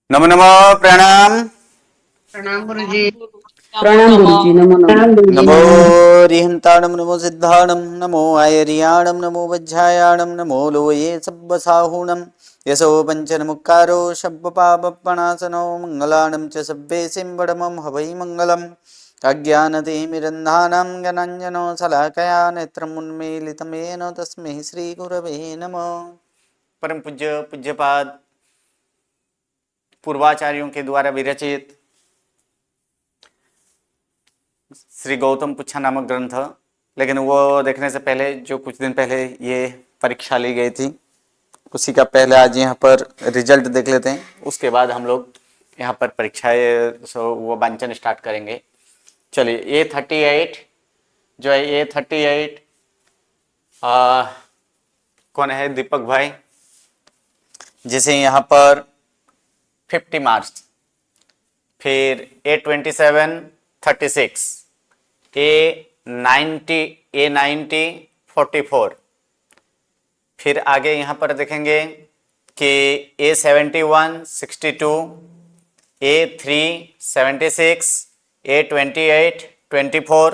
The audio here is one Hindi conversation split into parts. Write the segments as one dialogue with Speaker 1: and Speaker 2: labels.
Speaker 1: नमो नमो प्रणाम।
Speaker 2: प्रणाम गुरुजी।
Speaker 3: प्रणाम गुरुजी। नमो नमः।
Speaker 1: नमो रिहंताणं नमो सिद्धाणं नमो आयर्याणं नमो वज्रायाणं नमो लोये सब्बसाहूणं यशो पञ्चनमुक्कारो शब्बपापपणासनो मङ्गलानं च सब्बे सिंबडमं हवै मङ्गलम् अज्ञानतिमिरन्धानां ज्ञानाञ्जनो शलाकया नेत्रम् उन्मीलितमेन तस्मै श्रीगुरवे नमः। परम पूज्य पूज्यपाद पूर्वाचार्यों के द्वारा विरचित श्री गौतम पुच्छा नामक ग्रंथ, लेकिन वो देखने से पहले जो कुछ दिन पहले ये परीक्षा ली गई थी उसी का पहले आज यहाँ पर रिजल्ट देख लेते हैं। उसके बाद हम लोग यहाँ पर परीक्षाएं वो वांचन स्टार्ट करेंगे। चलिए A38 जो है A38 कौन है? दीपक भाई, जिसे यहाँ पर 50 मार्क्स। फिर A27 36, A90 44। फिर आगे यहाँ पर देखेंगे कि A71 62, A3 76, A28 24,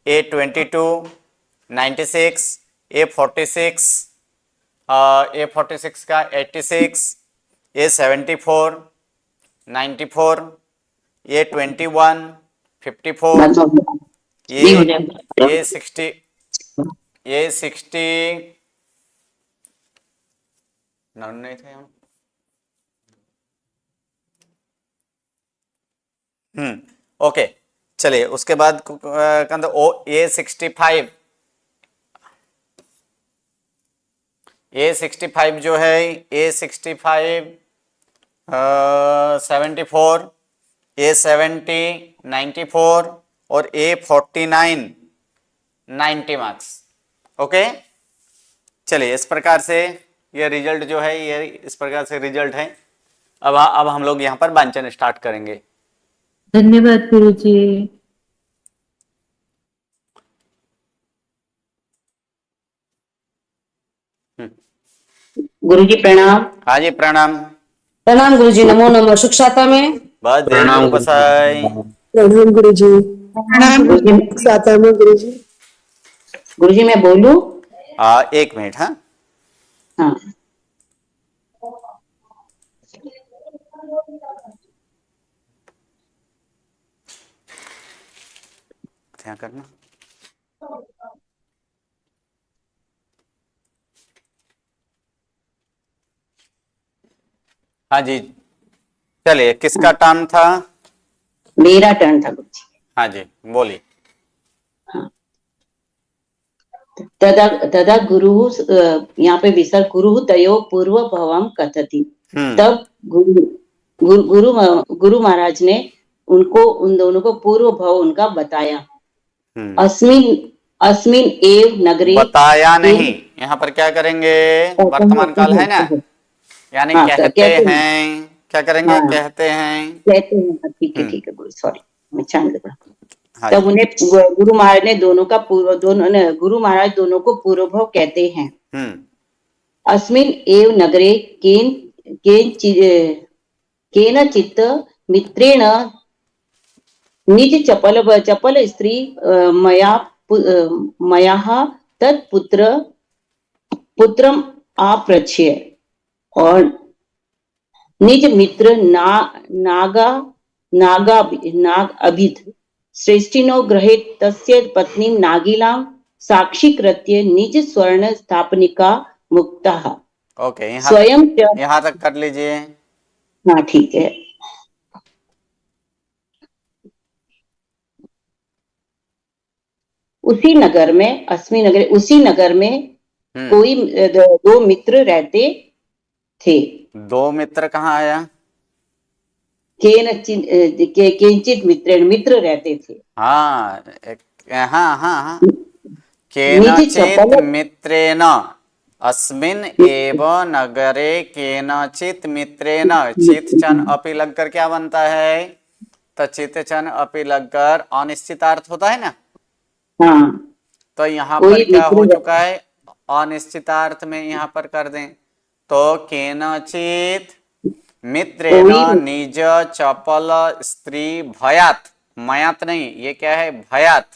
Speaker 1: A22 96, A46 का 86, A74 94, A21 54, A60 नहीं थे हम। ओके, चलिए उसके बाद A65 जो है A65 74, A70 94 और A49 90 मार्क्स। ओके, चलिए इस प्रकार से ये रिजल्ट जो है ये इस प्रकार से रिजल्ट है। अब हम लोग यहाँ पर वांचन स्टार्ट करेंगे।
Speaker 3: धन्यवाद गुरुजी। गुरुजी प्रणाम।
Speaker 1: हाँ जी प्रणाम।
Speaker 3: प्रणाम गुरुजी। नमो नमः। सुख शांता में
Speaker 1: बस जय गुरु बसाई।
Speaker 4: प्रणाम गुरुजी।
Speaker 2: प्रणाम
Speaker 4: साता में गुरुजी।
Speaker 3: गुरुजी मैं बोलूं?
Speaker 1: एक मिनट। हाँ
Speaker 3: हाँ।
Speaker 1: क्या करना? हाँ जी, चलिए किसका टर्न था?
Speaker 3: मेरा टर्न था गुरुजी।
Speaker 1: हाँ जी बोलिए।
Speaker 3: तदा तदा गुरु, यहाँ पे विसर्ग गुरु तयो पूर्व भवम कथति। तब गुरु महाराज ने उनको उन दोनों को पूर्व भव उनका बताया। अस्मिन अस्मिन एव नगरे,
Speaker 1: बताया नहीं, यहाँ पर क्या करेंगे? वर्तमान काल है ना, यानी कहते हैं। क्या करेंगे? कहते हैं।
Speaker 3: ठीक है ठीक है गुरु, सॉरी मैं छान गया।
Speaker 1: हाँ
Speaker 3: तब उन्हें गुरु महाराज ने गुरु महाराज दोनों को पूर्व भव कहते हैं। अस्मिन एव नगरे केनचित् मित्रेण निज चपल स्त्री मया पुत्रम आप्रच्य, और निज मित्र नाग अभिध श्रेष्ठिनो ग्रहेत तस्य पत्नी नागिलां साक्षीकृत्य निज स्वर्ण स्थापनिका मुक्तः।
Speaker 1: ओके,
Speaker 3: स्वयं
Speaker 1: यहाँ तक कर लीजिए।
Speaker 3: हाँ ठीक है। उसी नगर में कोई दो मित्र रहते थे।
Speaker 1: दो मित्र कहाँ आया?
Speaker 3: केनचित मित्र रहते थे।
Speaker 1: हाँ हाँ केनचित मित्रेण अस्मिन एव नगरे केनचित मित्रेण। चित चन अपि लगकर क्या बनता है? तो चित चन अपि लगकर अनिश्चितार्थ होता है ना।
Speaker 3: हाँ,
Speaker 1: तो यहाँ पर क्या हो चुका है? अनिश्चितार्थ में यहाँ पर कर दें तो केनचित मित्रेण
Speaker 3: कोई
Speaker 1: निज चपल स्त्री भयात, मयात नहीं, ये क्या है, भयात,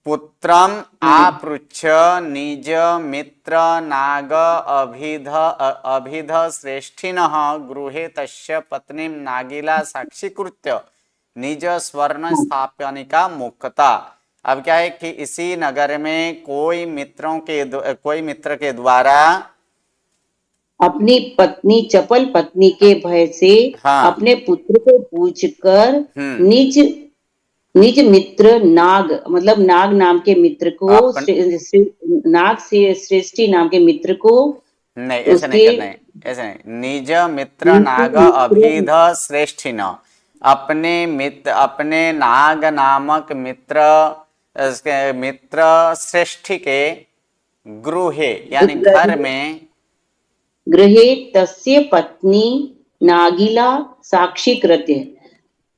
Speaker 1: पुत्रम आपृच्छ निज मित्र नाग अभिध श्रेष्ठिनः गृहे तस्य पत्नीं नागिला साक्षीकृत्य निज स्वर्ण स्थापनिका मुक्ता। अब क्या है कि इसी नगर में कोई मित्र के द्वारा
Speaker 3: अपनी पत्नी, चपल पत्नी के भय से
Speaker 1: हाँ
Speaker 3: अपने पुत्र को पूछकर
Speaker 1: हम्म
Speaker 3: निज निज मित्र नाग, मतलब नाग नाम के मित्र को,
Speaker 1: अपन
Speaker 3: नाग से श्रेष्ठी नाम के मित्र को,
Speaker 1: नहीं, ऐसा नहीं
Speaker 3: उसके
Speaker 1: करना है, ऐसा नहीं, निज मित्र
Speaker 3: निज
Speaker 1: नाग
Speaker 3: मित्र,
Speaker 1: अभिध श्रेष्ठिन, अपने नाग नामक मित्र श्रेष्ठी के गृहे यानी घर में,
Speaker 3: गृहे तस्य पत्नी नागिला साक्षी कृत्य,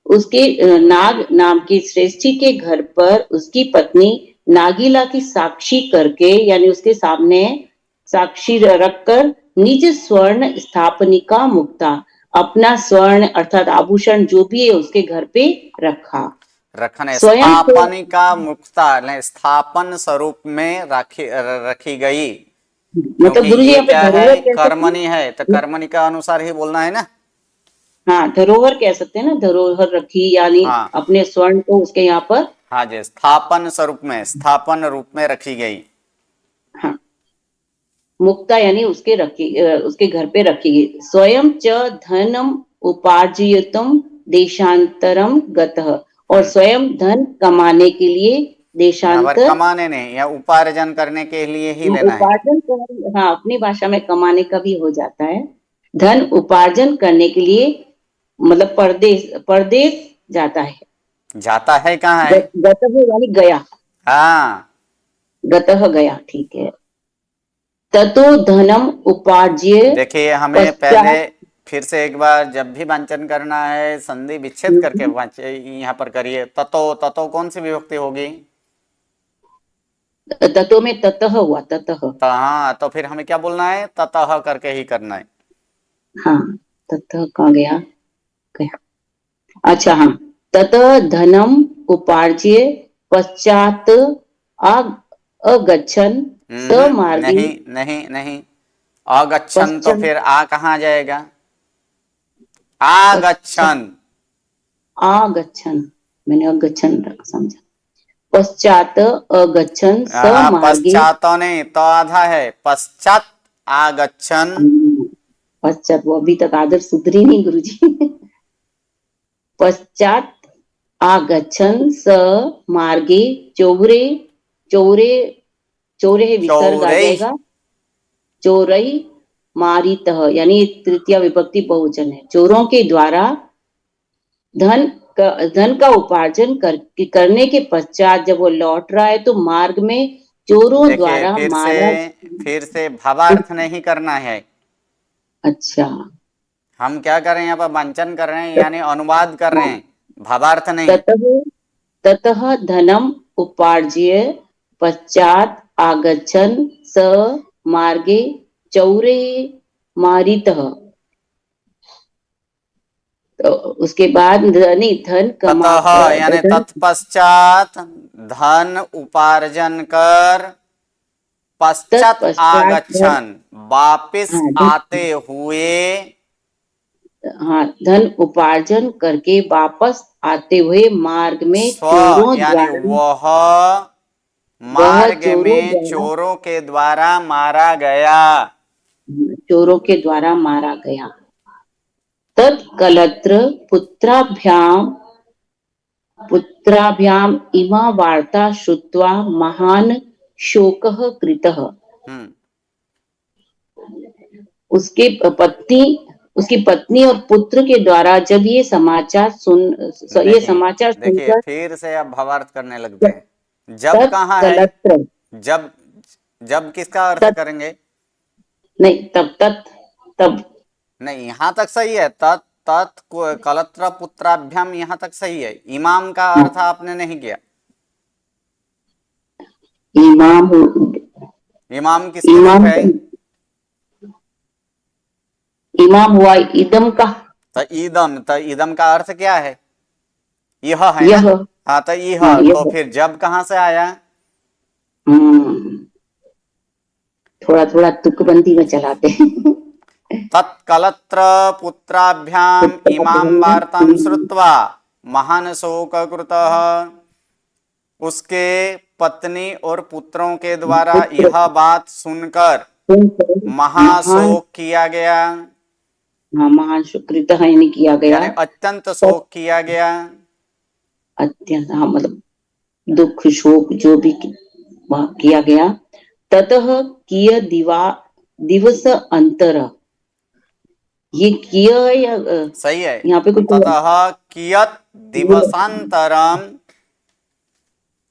Speaker 3: उसके नाग नाम की श्रेष्ठी के घर पर उसकी पत्नी नागिला की साक्षी करके, यानी उसके सामने साक्षी रखकर निज स्वर्ण स्थापनिका मुक्ता, अपना स्वर्ण अर्थात आभूषण जो भी है उसके घर पे रखा।
Speaker 1: रखने
Speaker 3: स्वयं को,
Speaker 1: स्थापनिका मुक्ता स्थापन स्वरूप में रखी गई,
Speaker 3: मतलब
Speaker 1: क्योंकि
Speaker 3: गुरु जी
Speaker 1: ये
Speaker 3: यहाँ पे
Speaker 1: क्या है,
Speaker 3: धरोहर कह सकते
Speaker 1: कर्मणि है, तो
Speaker 3: हैं।
Speaker 1: कर्मणि का अनुसार ही बोलना है ना।
Speaker 3: हाँ, धरोहर कह सकते हैं ना, धरोहर रखी, यानी
Speaker 1: हाँ
Speaker 3: अपने स्वर्ण को उसके यहाँ पर,
Speaker 1: हाँ जी, स्थापन स्वरूप में, स्थापन रूप में रखी गई।
Speaker 3: हाँ, मुक्ता यानी उसके उसके घर पे रखी गई। स्वयं च धनम उपार्जयतम देशांतरम गतः, और स्वयं धन कमाने के लिए
Speaker 1: यहाँ पर
Speaker 3: देशांतर,
Speaker 1: कमाने नहीं, या उपार्जन करने के लिए ही लेना है।
Speaker 3: उपार्जन हाँ, अपनी भाषा में कमाने का भी हो जाता है। धन उपार्जन करने के लिए, मतलब परदेश, परदेश जाता है।
Speaker 1: जाता है कहाँ है,
Speaker 3: गतः यानी गया,
Speaker 1: हाँ
Speaker 3: गतः गया, ठीक है। ततो धनम उपार्ज्य
Speaker 1: देखिए, हमें पहले
Speaker 3: पश्चात,
Speaker 1: फिर से एक बार जब भी वाचन करना है संधि विच्छेद करके यहाँ पर करिए। ततो, ततो कौन सी विभक्ति होगी,
Speaker 3: ततो में ततः हुआ, ततः,
Speaker 1: तो हाँ, तो फिर हमें क्या बोलना है, ततः करके ही करना है।
Speaker 3: हाँ, ततः कहाँ गया, गया, अच्छा, हाँ, ततः धनम उपार्ज्य पश्चात अगच्छन् समार्गे,
Speaker 1: नहीं नहीं नहीं, अगच्छन तो
Speaker 3: पश्चात,
Speaker 1: फिर आ कहाँ जाएगा,
Speaker 3: पश्चात
Speaker 1: आगच्छन,
Speaker 3: आगच्छन्, मैंने अगच्छन् समझा, पश्चात अगच्छन् समार्गे,
Speaker 1: पश्चात नहीं, तो आधा है, पश्चात आगच्छन,
Speaker 3: पश्चात, वो अभी तक आदर्श सुधरी नहीं गुरुजी। पश्चात आगच्छन् स मार्गे चौरे, चौरे, चौरे है, विसर्ग आ
Speaker 1: चौरई,
Speaker 3: जाएगा, चोरई मारितः, यानी तृतीय विभक्ति बहुवचन है। चोरों के द्वारा धन का उपार्जन करने के पश्चात जब वो लौट रहा है तो मार्ग में चोरों
Speaker 1: देखिए
Speaker 3: द्वारा मारा।
Speaker 1: फिर से भावार्थ नहीं करना है,
Speaker 3: अच्छा,
Speaker 1: हम क्या कर रहे हैं, यहाँ पर वाचन कर रहे हैं यानी अनुवाद कर रहे हैं, भावार्थ नहीं।
Speaker 3: ततः ततः धनम उपार्ज्य पश्चात आगच्छन् स मार्गे चौरे मारितः, तो उसके बाद नहीं, धन कमा,
Speaker 1: ततः यानी
Speaker 3: धन,
Speaker 1: तत्पश्चात धन उपार्जन कर, पश्चात
Speaker 3: तत्पश्चात धन,
Speaker 1: आगच्छन वापिस
Speaker 3: हाँ,
Speaker 1: आते हुए,
Speaker 3: हाँ, धन उपार्जन करके वापस आते हुए मार्ग में
Speaker 1: स्व
Speaker 3: चोरों
Speaker 1: यानी
Speaker 3: द्वारा, वह
Speaker 1: मार्ग
Speaker 3: चोरों
Speaker 1: में
Speaker 3: द्वारा,
Speaker 1: चोरों के द्वारा मारा गया।
Speaker 3: चोरों के द्वारा मारा गया। तत्कलत्र पुत्राभ्याम इमा वार्ता श्रुत्वा महान शोकः कृतः,
Speaker 1: हम्म
Speaker 3: उसके पत्नी, उसकी पत्नी और पुत्र के द्वारा जब ये समाचार
Speaker 1: नहीं, देखिए
Speaker 3: सुनकर,
Speaker 1: फिर से अब भावार्थ करने लगते हैं। जब कहाँ है,
Speaker 3: तत्कलत्र,
Speaker 1: जब, जब किसका अर्थ
Speaker 3: तत्
Speaker 1: करेंगे,
Speaker 3: नहीं, तब
Speaker 1: नहीं यहाँ तक सही है, तत् तत् कलत्र पुत्राभ्याम यहाँ तक सही है, इमाम का अर्थ आपने नहीं किया।
Speaker 3: इमाम,
Speaker 1: इमाम किसकी रूप
Speaker 3: इमाम,
Speaker 1: है,
Speaker 3: इमाम हुआ इदम का,
Speaker 1: तो ईदम का अर्थ क्या है? यह है
Speaker 3: यह।
Speaker 1: ना। हाँ, तो यह
Speaker 3: हाँ,
Speaker 1: तो
Speaker 3: यह।
Speaker 1: फिर जब कहाँ से आया?
Speaker 3: हम्म, थोड़ा थोड़ा तुकबंदी में चलाते हैं।
Speaker 1: तत्कलत्र पुत्राभ्याम इमाम वार्ताम श्रुत्वा महान शोक कृतः। उसके पत्नी और पुत्रों के द्वारा
Speaker 3: पुत्र
Speaker 1: यह बात सुनकर
Speaker 3: महान,
Speaker 1: महाशोक किया गया,
Speaker 3: हाँ, महान शुक्रित यानी किया गया।
Speaker 1: यानी अत्यंत शोक किया गया।
Speaker 3: अत्यंत, हाँ, मतलब दुख शोक जो भी वह किया गया। ततः किय दिवस अंतर, ये किय है या
Speaker 1: सही है।
Speaker 3: यहाँ पे कुछ?
Speaker 1: ततः कियत दिवसांतरम,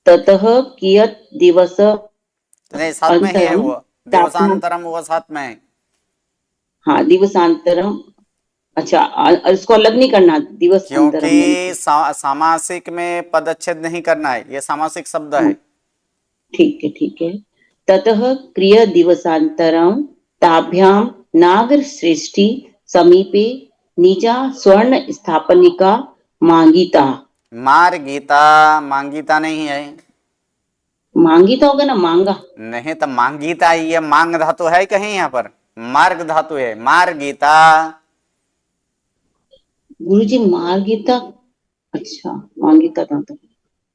Speaker 3: ततः कियत दिवस
Speaker 1: नहीं साथ में ही है
Speaker 3: अंतरम,
Speaker 1: वो,
Speaker 3: तापमान,
Speaker 1: दिवसांतरम वो साथ में है।
Speaker 3: हाँ, दिवसांतरम। अच्छा, इसको अलग नहीं करना, दिवस अंतरम नहीं।
Speaker 1: क्योंकि सामासिक में पदच्छेद नहीं करना है, ये सामासिक शब्द
Speaker 3: हाँ,
Speaker 1: है।
Speaker 3: ठीक है, ठीक है। ततः क्रिय दिवसांतरम ताभ्याम नागर श्रेष्ठी समीपे निजा स्वर्ण स्थापनिका मांगिता।
Speaker 1: मार गीता, मांगीता नहीं है।
Speaker 3: मांगिता होगा ना, मांगा।
Speaker 1: नहीं तो मांगीता, ये मांग धातु है कहीं यहाँ पर? मार्ग धातु है, मार गीता।
Speaker 3: गुरुजी मार्गिता, अच्छा, मांगिता था तो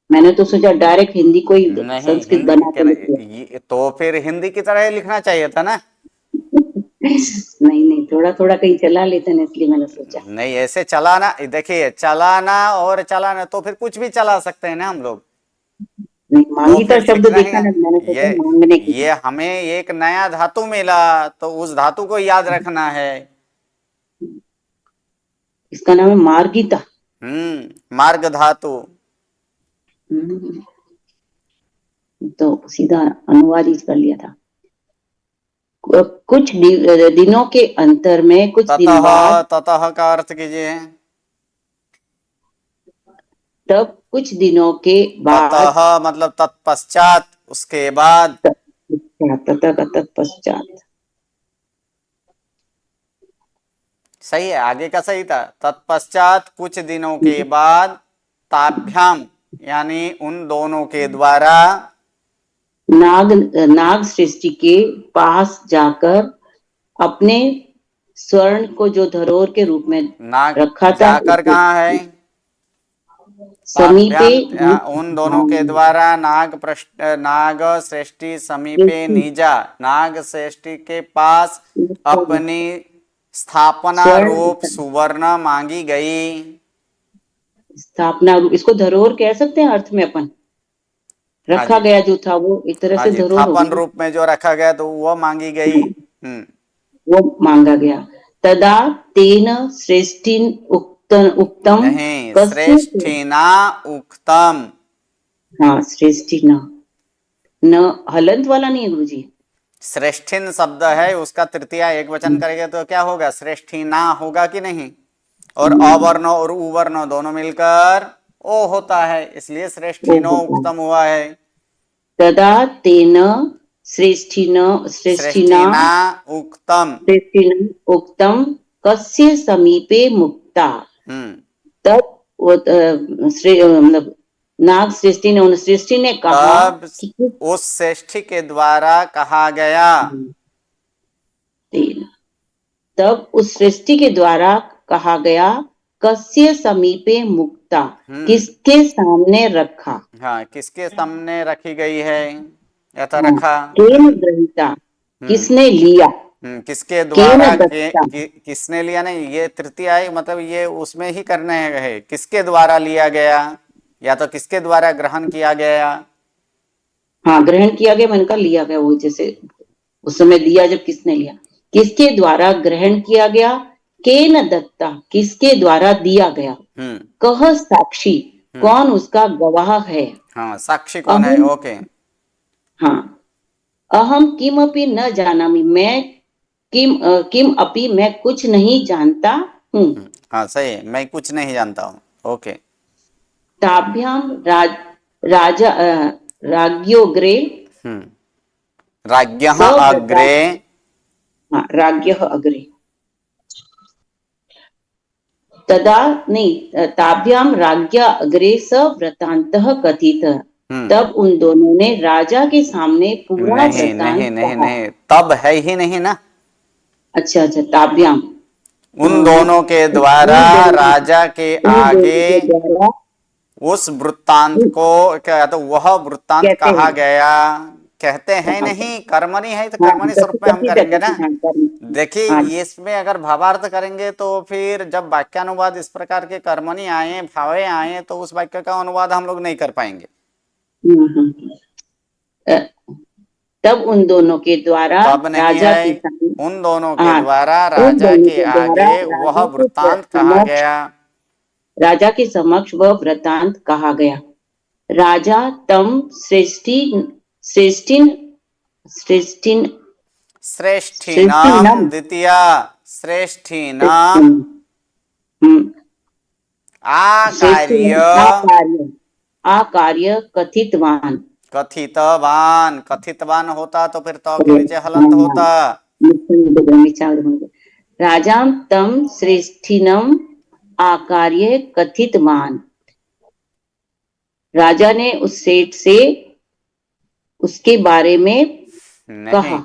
Speaker 3: मैंने तो सोचा डायरेक्ट हिंदी को ही
Speaker 1: नहीं,
Speaker 3: संस्कृत
Speaker 1: हिंदी
Speaker 3: बना के लिख दिया।
Speaker 1: तो फिर हिंदी की तरह लिखना चाहिए था ना।
Speaker 3: नहीं नहीं, थोड़ा थोड़ा कहीं चला लेते हैं, इसलिए मैंने सोचा।
Speaker 1: नहीं, ऐसे चलाना, देखिए चलाना और चलाना तो फिर कुछ भी चला सकते हैं ना हम लोग।
Speaker 3: नहीं,
Speaker 1: तो
Speaker 3: मांगिता
Speaker 1: फिर
Speaker 3: शब्द
Speaker 1: सीखना ही
Speaker 3: देखा
Speaker 1: है।
Speaker 3: ना, मैंने
Speaker 1: ये
Speaker 3: सोचा मांगने की।
Speaker 1: ये हमें एक नया धातु मिला, तो उस धातु को याद रखना है।
Speaker 3: इसका नाम है मार्गिता।
Speaker 1: मार्ग धातु।
Speaker 3: हम्म, तो सीधा अनुवाद ही कर लिया था। कुछ दिनों के अंतर में, कुछ दिन
Speaker 1: ततः,
Speaker 3: बाद,
Speaker 1: ततः का अर्थ कीजिए।
Speaker 3: तब कुछ दिनों के बाद,
Speaker 1: ततः मतलब तत्पश्चात, उसके बाद।
Speaker 3: ततः का तत्पश्चात।
Speaker 1: सही है, आगे का सही था। तत्पश्चात कुछ दिनों के बाद, ताभ्याम यानी उन दोनों के द्वारा,
Speaker 3: नाग नाग सृष्टि के पास जाकर अपने स्वर्ण को जो धरोहर के रूप में
Speaker 1: नाग
Speaker 3: रखा था,
Speaker 1: जाकर कहाँ है?
Speaker 3: समीपे,
Speaker 1: ताभ्याम उन दोनों के द्वारा नाग श्रेष्ठी समीपे निजा, नाग श्रेष्ठी के पास अपनी स्थापना
Speaker 3: स्वर्ण
Speaker 1: रूप सुवर्ण मांगी गई।
Speaker 3: स्थापना, इसको धरोहर कह सकते हैं अर्थ में अपन।
Speaker 1: हाँ
Speaker 3: रखा
Speaker 1: जी,
Speaker 3: गया जो था वो एक तरह
Speaker 1: हाँ
Speaker 3: से
Speaker 1: जी,
Speaker 3: धरोहर हो
Speaker 1: थापन
Speaker 3: गई
Speaker 1: रूप में जो रखा गया तो वो मांगी गई।
Speaker 3: ना, वो मांगा गया। तदा तेन श्रेष्ठीन उक्तम
Speaker 1: नहीं,
Speaker 3: कस्य,
Speaker 1: श्रेष्ठिना उक्तम।
Speaker 3: हाँ, श्रेष्ठी न हलंत वाला नहीं है गुरुजी।
Speaker 1: श्रेष्ठिन शब्द है, उसका तृतीया एक वचन करेंगे तो क्या होगा? श्रेष्ठिना होगा कि नहीं? और अवर्ण और उवर्ण दोनों मिलकर ओ होता है, इसलिए श्रेष्ठिनो उक्तम हुआ है।
Speaker 3: तदा तेन श्रेष्ठिन श्रेष्ठिना
Speaker 1: श्रेष्ठिना उक्तम।
Speaker 3: श्रेष्ठिन उक्तम कस्य समीपे मुक्ता।
Speaker 1: हम्म
Speaker 3: तब वो मतलब नाग सृष्टि ने, उन सृष्टि ने कहा
Speaker 1: तब
Speaker 3: कि
Speaker 1: उस श्रेष्ठी के द्वारा कहा गया।
Speaker 3: तब उस सृष्टि के द्वारा कहा गया, कस्य समीपे मुक्ता, किसके सामने रखा।
Speaker 1: हाँ, किसके सामने रखी गई है, या तो
Speaker 3: हाँ,
Speaker 1: रखा।
Speaker 3: केन ग्रहिता, किसने लिया।
Speaker 1: किसके
Speaker 3: केन
Speaker 1: द्वारा
Speaker 3: दत्ता,
Speaker 1: किसने लिया, नहीं, ये तृतीय है, मतलब ये उसमें ही करने है, किसके द्वारा लिया गया, या तो किसके द्वारा ग्रहण किया गया।
Speaker 3: हाँ, ग्रहण किया गया, मैंने कहा लिया गया, वो जैसे उस समय लिया जब किसने लिया, किसके द्वारा ग्रहण किया गया। केन दत्ता, किसके द्वारा दिया गया। कह साक्षी, कौन उसका गवाह है।
Speaker 1: हाँ, साक्षी कौन है?
Speaker 3: अहम,
Speaker 1: ओके।
Speaker 3: हाँ, अहम किमपि न जानामि, मैं किम अपि, मैं कुछ नहीं जानता हूँ।
Speaker 1: हाँ, सही है, मैं कुछ नहीं जानता हूँ। ओके।
Speaker 3: ताभ्याम राजा राज्ञोग्रे,
Speaker 1: राज्ञः
Speaker 3: स
Speaker 1: अग्रे,
Speaker 3: हाँ, राज्ञः अग्रे, तदा नहीं, ताभ्याम राज्ञा अग्रे स वृत्तांतः कथितः। तब उन दोनों ने राजा के सामने पूरा
Speaker 1: नहीं
Speaker 3: वृत्तांत
Speaker 1: नहीं नहीं
Speaker 3: कहा।
Speaker 1: नहीं, तब है ही नहीं ना।
Speaker 3: अच्छा अच्छा, ताभ्याम,
Speaker 1: उन दोनों के द्वारा राजा के
Speaker 3: उन दोनों
Speaker 1: आगे
Speaker 3: के द्वारा
Speaker 1: उस वृत्तांत को क्या, तो वह वृत्तांत
Speaker 3: कहते
Speaker 1: कहा
Speaker 3: हैं।
Speaker 1: गया, कहते हैं नहीं, कर्मणि है तो
Speaker 3: हाँ,
Speaker 1: कर्मणि स्वरूप में हम
Speaker 3: कथित
Speaker 1: करेंगे ना।
Speaker 3: कथित, हाँ, कर्म।
Speaker 1: देखिए
Speaker 3: हाँ,
Speaker 1: ये इसमें अगर भावार्थ करेंगे तो फिर जब वाक्यानुवाद इस प्रकार के कर्मणि आए, भावे आए, तो उस वाक्य का अनुवाद हम लोग नहीं कर पाएंगे।
Speaker 3: अ, तब उन दोनों के द्वारा
Speaker 1: तब नहीं
Speaker 3: राजा
Speaker 1: है,
Speaker 3: के सामने,
Speaker 1: उन दोनों के
Speaker 3: हाँ,
Speaker 1: द्वारा
Speaker 3: उन
Speaker 1: राजा
Speaker 3: दोनों
Speaker 1: के
Speaker 3: के द्वारा
Speaker 1: आगे वह वृत्तांत कहा गया।
Speaker 3: राजा के समक्ष वह वृत्तांत कहा गया। राजा तम श्रेष्ठिन श्रेष्ठिन
Speaker 1: श्रेष्ठीनाम द्वितीया, श्रेष्ठीनाम आकार्य
Speaker 3: आकार्य आकार्य कथितवान।
Speaker 1: कथितवान, कथितवान होता तो फिर तो के नीचे हलंत होता।
Speaker 3: राजाम तम श्रेष्ठिनम आकार्य कथितवान। राजा ने उस सेठ से उसके बारे में
Speaker 1: नहीं,
Speaker 3: कहा।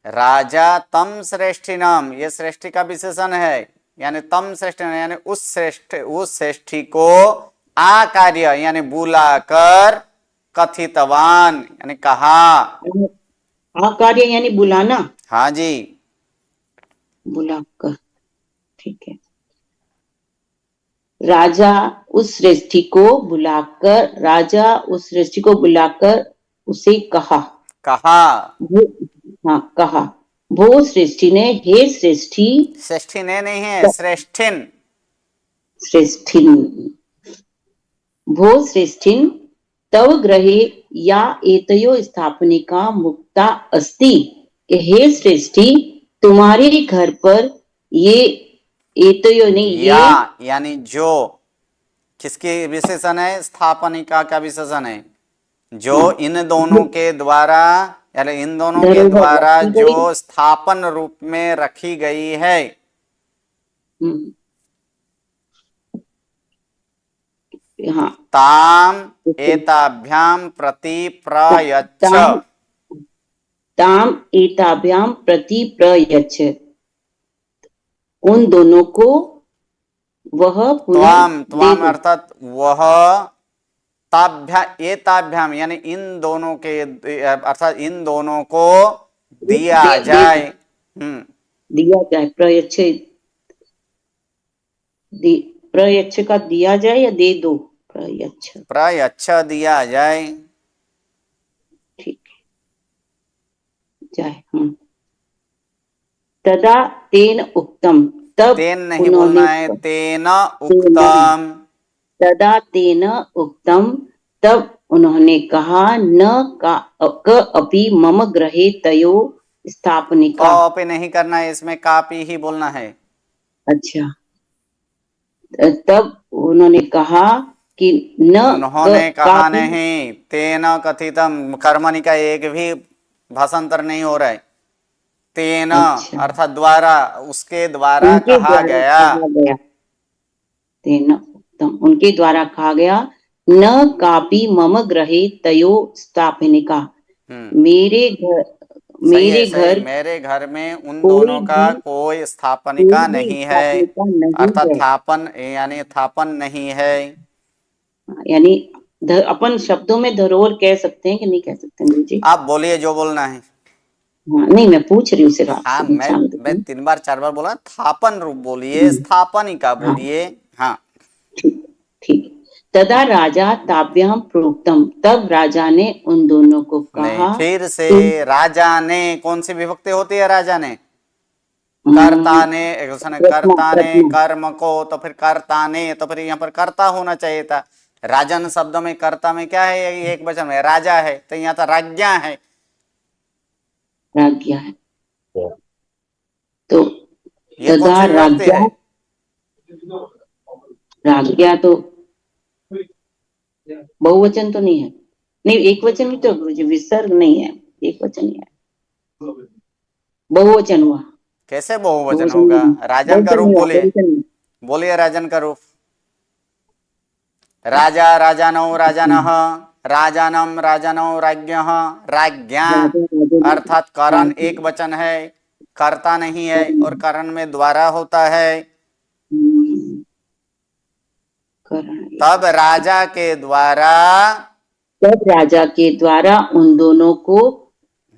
Speaker 1: राजा तम श्रेष्ठीनाम, ये श्रेष्ठी का विशेषण है, यानी तम श्रेष्ठ यानी उस श्रेष्ठी को आकार्य यानी बुलाकर कथितवान यानी कहा।
Speaker 3: आकार्य यानी बुलाना,
Speaker 1: हाँ जी,
Speaker 3: बुलाकर, ठीक है। राजा उस श्रेष्ठी को बुलाकर उसे कहा। हाँ, कहा। वो श्रेष्ठी ने, हे श्रेष्ठी,
Speaker 1: श्रेष्ठी ने नहीं है, श्रेष्ठिन,
Speaker 3: श्रेष्ठिन, भो श्रेष्ठिन, तव ग्रहे या एतयो स्थापनिका मुक्ता अस्ति। हे श्रेष्ठी, तुम्हारे घर पर ये एतयो नहीं,
Speaker 1: या यानी जो, किसकी विशेषण है? स्थापनिका का विशेषण है, जो इन दोनों के द्वारा यानी इन दोनों के द्वारा जो स्थापन रूप में रखी गई है।
Speaker 3: हाँ,
Speaker 1: ताम एताभ्याम प्रति प्रयच्छ,
Speaker 3: ताम एताभ्याम प्रति प्रयच्छ, उन दोनों को वह
Speaker 1: त्वाम, त्वाम अर्थात वह, ताभ्या एताभ्याम यानी इन दोनों के, अर्थात इन दोनों को दिया जाए।
Speaker 3: दिया जाए, प्रयच्छ, प्रयच्छ का दिया जाए या दे दो, प्रयच्छ,
Speaker 1: प्रयच्छ दिया जाए,
Speaker 3: ठीक जाए। तदा तेन उक्तम, तब
Speaker 1: तेन नहीं बोलना है, तेन उक्तम,
Speaker 3: तदा तेन उक्तम, तब उन्होंने कहा, न का अपि मम गृहे तयो स्थापनिका।
Speaker 1: कॉपी नहीं करना है, इसमें कापी ही बोलना है।
Speaker 3: अच्छा, तब उन्होंने कहा कि न,
Speaker 1: उन्होंने कहा नहीं, तेन कथितम, कर्मणि का एक भी भाषांतर नहीं हो रहा है। तेन अर्थात द्वारा, उसके द्वारा कहा गया।
Speaker 3: तेन उक्तम, उनके द्वारा कहा गया, न कापी मम गृहे तयो स्थापनिका, मेरे
Speaker 1: घर में उन दोनों का कोई स्थापनिका नहीं है, अर्थात स्थापन यानी स्थापन नहीं है।
Speaker 3: यानी अपन शब्दों में धरोहर कह सकते हैं कि नहीं कह सकते गुरु जी?
Speaker 1: आप बोलिए जो बोलना है।
Speaker 3: हाँ, नहीं, मैं पूछ रही हूँ सिर्फ आपसे।
Speaker 1: हाँ, मैं 3 बार 4 बार बोला, स्थापन रूप बोलिए, स्थापनिका बोलिए। हाँ,
Speaker 3: ठीक। तदा राजा ताभ्याम प्रोक्तम, तब राजा ने उन दोनों को कहा।
Speaker 1: नहीं, फिर से राजा ने, कौन सी विभक्ति होती है राजा ने? कर्ता ने, कर्ता ने कर्म को, तो फिर कर्ता ने, तो फिर यहाँ पर कर्ता होना चाहिए था। राजन शब्द में कर्ता में क्या है? एक वचन में राजा है, तो यहाँ तो राज्ञा है,
Speaker 3: राज्ञा है। तो
Speaker 1: ये कौन सी विभक्ति है?
Speaker 3: राज्ञा तो बहुवचन तो नहीं है, नहीं, एक वचन भी तो गुरुजी, विसर्ग नहीं है, एक वचन ही है, बहुवचन हुआ।
Speaker 1: कैसे बहुवचन होगा? राजन का रूप बोलिए। बोलिए राजन का रूप। राजा राजानौ राजानः, राजानम राजानौ राज्ञः, राज्ञा। अर्थात करण एक वचन है, कर्ता नहीं है, और करण में द्वारा होता है। तब राजा के द्वारा,
Speaker 3: तब राजा के द्वारा उन दोनों को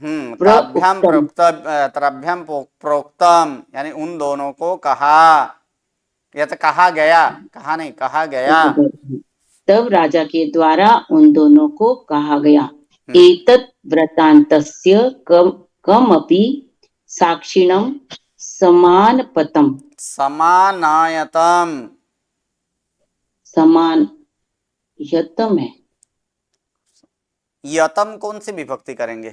Speaker 1: ताभ्याम त्रभ्याम प्रोक्तम, यानी उन दोनों को कहा, या तो कहा गया, कहा नहीं, कहा गया।
Speaker 3: तब राजा के द्वारा उन दोनों को कहा गया। एतत् वृत्तान्तस्य कमपि साक्षिणं समानपतम,
Speaker 1: समानायतम,
Speaker 3: समान यतम है।
Speaker 1: यतम कौन सी विभक्ति करेंगे?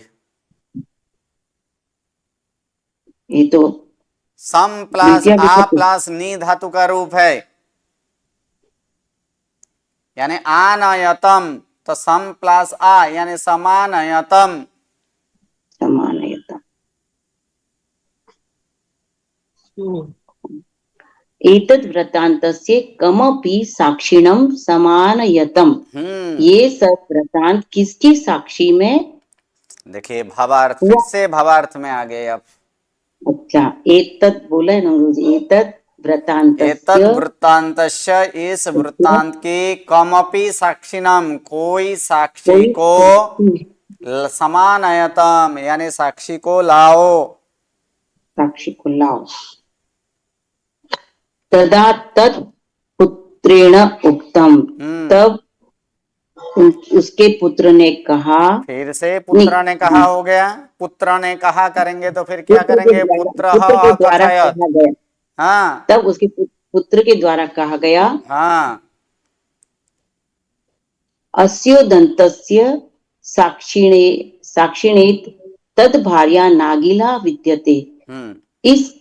Speaker 3: ये तो
Speaker 1: सम प्लस आ प्लस नी धातु का रूप है, यानी आनयतम, तो सम प्लस आ यानी समानयतम।
Speaker 3: समानयतम। एतद् वृत्तान्तस्य कमपि साक्षिणं समानयतम। ये सब वृत्तांत किसकी साक्षी में?
Speaker 1: देखिए भावार्थ, फिर से भावार्थ में आ गए अब।
Speaker 3: अच्छा, एतत् बोला है ना गुरुजी, एतत् वृत्तान्तस्य,
Speaker 1: एतद् वृत्तान्तस्य, इस वृत्तांत के कमपि साक्षिणम, कोई साक्षी को, समानयतम यानी साक्षी को लाओ,
Speaker 3: साक्षी को लाओ। तदा तत् पुत्रेण उक्तम, तब उसके पुत्र ने कहा।
Speaker 1: फिर से पुत्र ने कहा हो गया, पुत्र ने कहा करेंगे तो फिर क्या करेंगे? पुत्र कथयत। हाँ,
Speaker 3: तब उसके पुत्र के द्वारा कहा गया।
Speaker 1: हाँ,
Speaker 3: अस्योदन्तस्य साक्षिणेत तद भार्या नागिला विद्यते। इस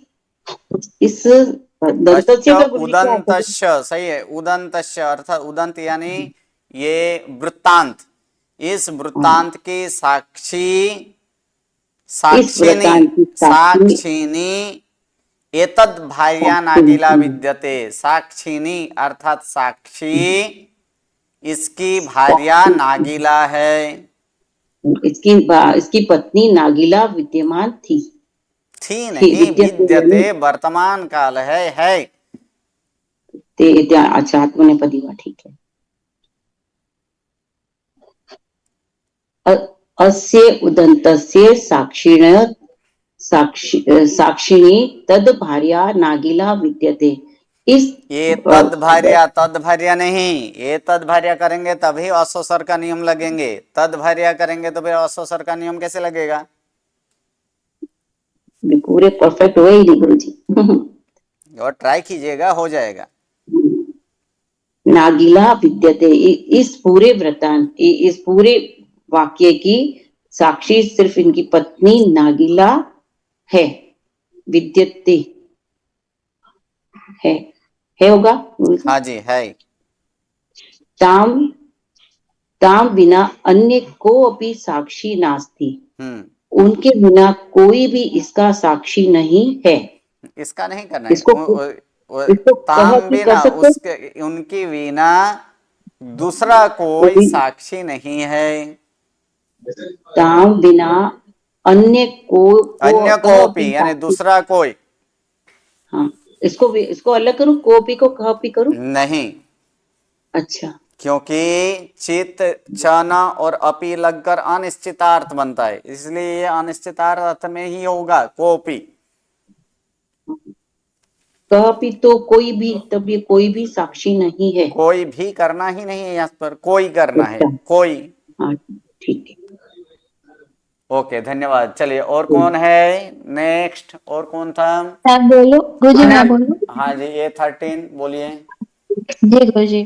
Speaker 3: दंतस्य का
Speaker 1: उदंतस्य, सही है, उदंतस्य अर्थात उदंत यानी ये वृत्तांत, इस वृत्तांत की साक्षी, साक्षिणी एतद् भार्या नागिला विद्यते। साक्षिणी अर्थात साक्षी, इसकी भार्या नागिला है,
Speaker 3: इसकी पत्नी नागिला विद्यमान थी
Speaker 1: नहीं, विद्यते वर्तमान काल है।
Speaker 3: अच्छा, आत्मनेपदी हुआ, ठीक है। अस्य उदन्तस्य साक्षिणी तद भार्या नागिला विद्यते।
Speaker 1: ये तद भार्या नहीं, ये तद भार्या करेंगे तभी असोसर का नियम लगेंगे, तद भार्या करेंगे तो फिर असोसर का नियम कैसे लगेगा?
Speaker 3: पूरे परफेक्ट हुए ही नहीं गुरुजी।
Speaker 1: और ट्राई कीजिएगा, हो जाएगा।
Speaker 3: नागिला विद्यते, इस पूरे वृत्तांत, इस पूरे वाक्य की साक्षी सिर्फ इनकी पत्नी नागिला है। विद्यते है होगा।
Speaker 1: हाँ जी, है।
Speaker 3: ताम बिना अन्य को अपनी साक्षी नास्ति, उनके बिना कोई भी इसका साक्षी नहीं है।
Speaker 1: इसका नहीं करना,
Speaker 3: इसको
Speaker 1: ताम बिना, उसके, उनकी बिना दूसरा कोई साक्षी नहीं है।
Speaker 3: ताम बिना अन्य को
Speaker 1: भी यानी दूसरा कोई।
Speaker 3: हाँ, इसको अलग करूं, कोपी को कहपी करूं? नहीं। अच्छा,
Speaker 1: क्योंकि चित, चना और अपी लगकर अनिश्चितार्थ बनता है, इसलिए ये अनिश्चितार्थ अर्थ में ही होगा, कोपी।
Speaker 3: कहपी तो कोई भी, तब ये कोई भी साक्षी नहीं है।
Speaker 1: कोई भी करना ही नहीं है, यहाँ पर कोई करना है, कोई।
Speaker 3: हाँ, ठीक है,
Speaker 1: ओके, धन्यवाद। चलिए, और कौन है नेक्स्ट? और कौन था?
Speaker 5: बोलो गुरुजी, मैं बोलूं?
Speaker 1: हाँ जी, A13 बोलिए।
Speaker 5: जी गुरुजी,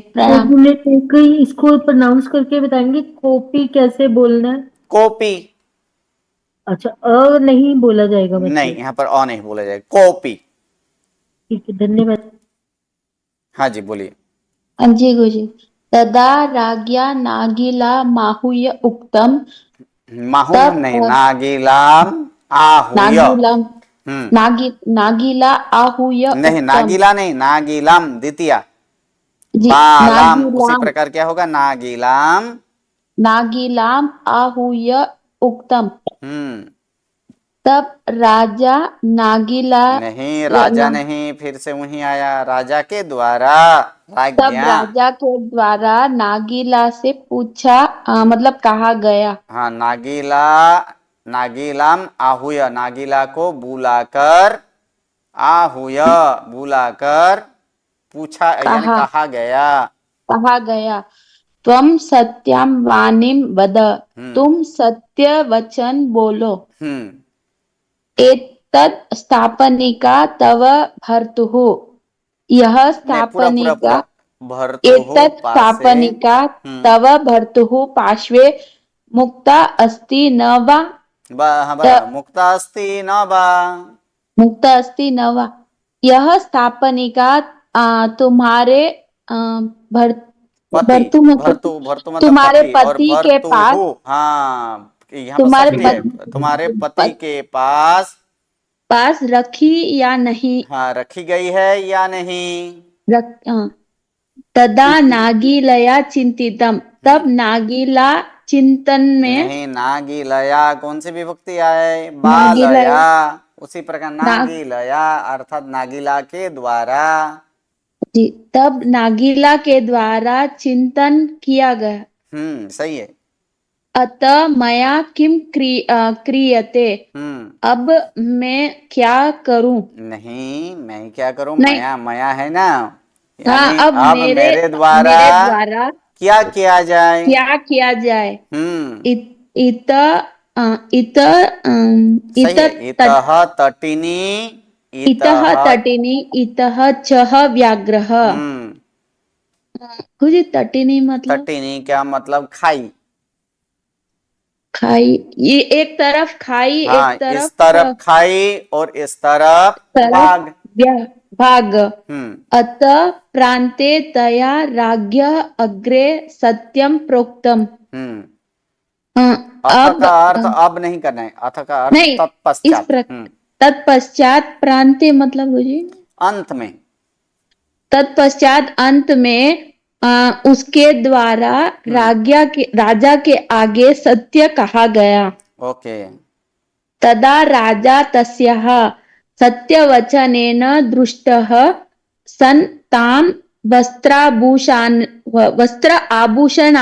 Speaker 6: इसको प्रोनाउंस करके बताएंगे, कॉपी कैसे बोलना है?
Speaker 1: कॉपी।
Speaker 6: अच्छा, अ नहीं बोला जाएगा?
Speaker 1: नहीं, यहाँ पर अ नहीं बोला जाएगा, कॉपी।
Speaker 6: ठीक है, धन्यवाद।
Speaker 1: हाँ जी, बोलिए।
Speaker 5: जी गुरुजी। तदा राज्ञा नागिला माहुय उक्तम,
Speaker 1: माहू नहीं, नागिलाम आहूय।
Speaker 5: नागीला आहूय
Speaker 1: नहीं,
Speaker 5: उक्तम।
Speaker 1: नागीला नहीं, नागीलाम द्वितीया।
Speaker 5: जी,
Speaker 1: बालाम उसी
Speaker 5: नागीलाम
Speaker 1: प्रकार क्या होगा, नागीलाम।
Speaker 5: नागीलाम आहूय उक्तम।
Speaker 1: हम्म।
Speaker 5: तब राजा नागीला
Speaker 1: नहीं,
Speaker 5: या
Speaker 1: राजा
Speaker 5: ना,
Speaker 1: नहीं, फिर से वहीं आया, राजा के द्वारा,
Speaker 5: तब
Speaker 1: राज्ञा।
Speaker 5: राजा के द्वारा नागीला से पूछा
Speaker 1: हम्म,
Speaker 5: मतलब कहा गया।
Speaker 1: हाँ, नागीला, नागीलाम आहूय, नागीला को बुलाकर, आहूय बुलाकर पूछा यानी
Speaker 5: कहा
Speaker 1: कहा
Speaker 5: गया त्वम सत्यम वाणीम वद,
Speaker 1: हम्म।
Speaker 5: तुम सत्य वचन बोलो।
Speaker 1: हम्म।
Speaker 5: एतत् स्थापनिका तव भर्तुः, यह
Speaker 1: नहीं, पूरा पूरा
Speaker 5: स्थापनिका,
Speaker 1: पूरा, भर्तुः
Speaker 5: एतत्
Speaker 1: पासे।
Speaker 5: स्थापनिका
Speaker 1: हम्म।
Speaker 5: तव भर्तुः पार्श्वे मुक्ता अस्ति न वा।
Speaker 1: हाँ,
Speaker 5: त-
Speaker 1: बराबर, मुक्ता अस्ति न बा।
Speaker 5: मुक्ता अस्ति न वा। यह स्थापनिका तुम्हारे भर
Speaker 1: पति,
Speaker 5: भर्तु मतलब
Speaker 1: भर्तु, भर्तु मतलब
Speaker 5: तुम्हारे
Speaker 1: पति, और
Speaker 5: पति के
Speaker 1: भर्तुः,
Speaker 5: पास,
Speaker 1: हाँ, यहाँ पर
Speaker 5: तुम्हारे
Speaker 1: षष्ठी है, तुम्हारे पति के पास,
Speaker 5: पास रखी या नहीं।
Speaker 1: हाँ, रखी गई है या नहीं।
Speaker 5: तदा नागीलया चिंतितम, तब नागीला चिंतन में,
Speaker 1: नहीं, नागीलया कौन सी विभक्ति आए,
Speaker 5: नागीलया
Speaker 1: बालया, उसी प्रकार
Speaker 5: नाग
Speaker 1: नागीलया अर्थात नागीला के द्वारा।
Speaker 5: जी, तब नागीला के द्वारा चिंतन किया गया।
Speaker 1: सही है।
Speaker 5: अतः मया किम क्रियते,
Speaker 1: हम्म।
Speaker 5: अब मैं क्या करूं।
Speaker 1: नहीं, मैं क्या करूं,
Speaker 5: नहीं,
Speaker 1: मया मया है ना,
Speaker 5: हाँ,
Speaker 1: यानी
Speaker 5: अब
Speaker 1: अब मेरे द्वारा
Speaker 5: मेरे द्वारा
Speaker 1: क्या किया जाए।
Speaker 5: क्या किया जाए।
Speaker 1: हम्म।
Speaker 5: इत इत इत
Speaker 1: सही है, इतः तटिनी,
Speaker 5: इतः
Speaker 1: इतः।
Speaker 5: तटिनी इतः चह व्याघ्रः।
Speaker 1: हम्म।
Speaker 5: कुछ तटिनी मतलब
Speaker 1: तटिनी क्या मतलब, खाई।
Speaker 5: खाई, ये एक तरफ खाई
Speaker 1: हाँ,
Speaker 5: एक
Speaker 1: इस
Speaker 5: तरफ
Speaker 1: तरफ खाई और इस तरफ बाघ।
Speaker 5: भाग।
Speaker 1: हम्म।
Speaker 5: अतः प्रान्ते तया राज्ञः अग्रे सत्यम प्रोक्तम।
Speaker 1: हम्म।
Speaker 5: अ,
Speaker 1: अथ
Speaker 5: अब
Speaker 1: का अर्थ अब नहीं करना है, अथ का अर्थ
Speaker 5: नहीं, इस
Speaker 1: तत्पश्चात।
Speaker 5: तत्पश्चात प्रान्ते मतलब बुझिए,
Speaker 1: अंत में।
Speaker 5: तत्पश्चात अंत में उसके द्वारा राजा के आगे सत्य कहा गया।
Speaker 1: ओके।
Speaker 5: तदा राजा तस्याः सत्यवचनेन दृष्टः सन् तां वस्त्र आभूषणादिभिः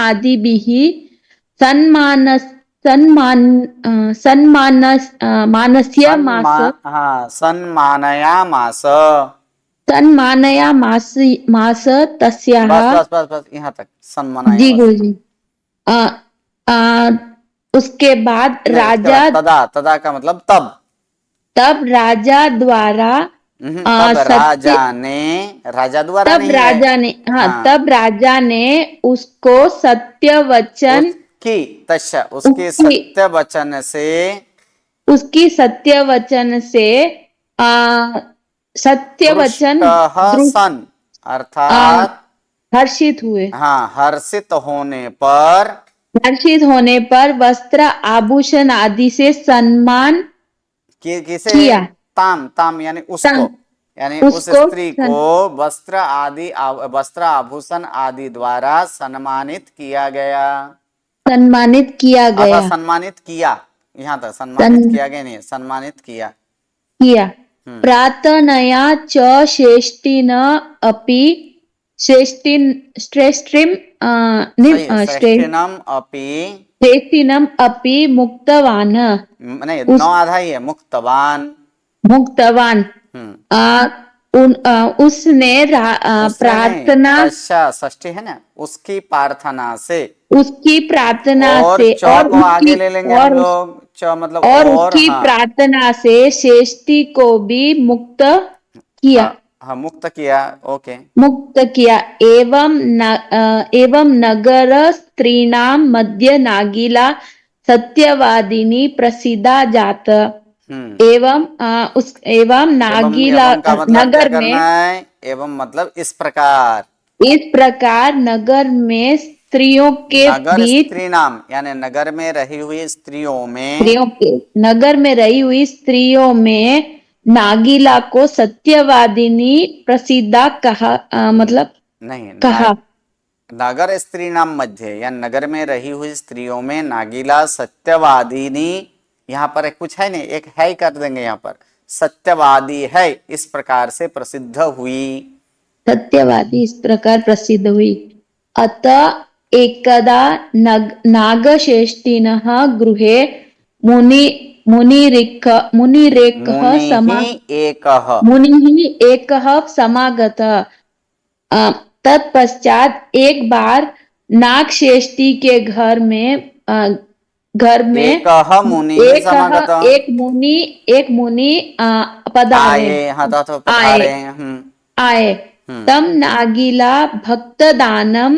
Speaker 5: मानस्य मास,
Speaker 1: सन्मानयामास।
Speaker 5: मास तस्याः।
Speaker 1: बस बस बस बस, यहाँ तक
Speaker 5: जी
Speaker 1: सन्मानयामास।
Speaker 5: गुरुजी। अ, अ, उसके बाद
Speaker 1: नहीं, उसके बाद
Speaker 5: राजा,
Speaker 1: तदा, तदा का मतलब तब।
Speaker 5: तब राजा द्वारा
Speaker 1: तब
Speaker 5: सत्य,
Speaker 1: राजा द्वारा
Speaker 5: तब
Speaker 1: नहीं है।
Speaker 5: राजा ने, हाँ,
Speaker 1: हाँ,
Speaker 5: तब राजा ने उसको सत्य वचन,
Speaker 1: उसके
Speaker 5: उसकी
Speaker 1: सत्य वचन से,
Speaker 5: उसकी सत्य वचन से आ, सत्य वचन
Speaker 1: दृष्टः सन,
Speaker 5: आ,
Speaker 1: अर्थात
Speaker 5: हर्षित हुए।
Speaker 1: हाँ, हर्षित होने पर,
Speaker 5: हर्षित होने पर वस्त्र आभूषण आदि से सम्मान
Speaker 1: किसे,
Speaker 5: किया।
Speaker 1: ताम ताम यानी उसको, यानी उस
Speaker 5: उसको
Speaker 1: स्त्री को वस्त्र आभूषण आदि द्वारा सम्मानित किया गया,
Speaker 5: सम्मानित किया
Speaker 1: अथवा
Speaker 5: गया।
Speaker 1: सम्मानित किया, यहाँ तक सम्मानित किया गया नहीं, सम्मानित किया।
Speaker 5: प्रार्थनया च श्रेष्ठिन अपि श्रेष्ठिम
Speaker 1: सही है, श्रेष्ठिनम अपि,
Speaker 5: श्रेष्ठिनम अपि मुक्तवान,
Speaker 1: नहीं,
Speaker 5: उस
Speaker 1: नौ आधा ही है, मुक्तवान।
Speaker 5: मुक्तवान उसने
Speaker 1: उससे नहीं,
Speaker 5: प्रार्थना,
Speaker 1: षष्ठी है ना, उसकी प्रार्थना से,
Speaker 5: उसकी प्रार्थना
Speaker 1: और
Speaker 5: से,
Speaker 1: च को आगे ले लेंगे हम लोग, च मतलब
Speaker 5: और
Speaker 1: और,
Speaker 5: उसकी
Speaker 1: हाँ,
Speaker 5: प्रार्थना से श्रेष्ठी को भी मुक्त किया।
Speaker 1: हाँ, हाँ, मुक्त किया। ओके।
Speaker 5: मुक्त किया। एवं नगर स्त्रीणां मध्य नागीला सत्यवादिनी प्रसिद्धा जात। एवं नागीला
Speaker 1: एवं का मतलब क्या
Speaker 5: नगर
Speaker 1: करना
Speaker 5: में,
Speaker 1: है, एवं मतलब इस प्रकार,
Speaker 5: इस प्रकार नगर में स्त्रियों के
Speaker 1: नगर
Speaker 5: बीच,
Speaker 1: स्त्री नाम यानी नगर में रही हुई स्त्रियों में,
Speaker 5: स्त्रियों के, नगर में रही हुई स्त्रियों में नागीला को सत्यवादिनी प्रसिद्धा कहा, मतलब
Speaker 1: नहीं,
Speaker 5: कहा।
Speaker 1: नगर स्त्री नाम मध्य या नगर में रही हुई स्त्रियों में नागीला सत्यवादिनी, यहाँ पर एक कुछ है नहीं, एक है ही कर देंगे यहाँ पर, सत्यवादी है, इस प्रकार से प्रसिद्ध हुई।
Speaker 5: सत्यवादी इस प्रकार प्रसिद्ध हुई। अतः एकदा नागश्रेष्ठिनः गृहे मुनिरेकः मुनिः एकः समागतः। तत्पश्चात एक बार नागश्रेष्ठी के घर में एक मुनि पधारे आए। आए तम नागीला भक्तदानम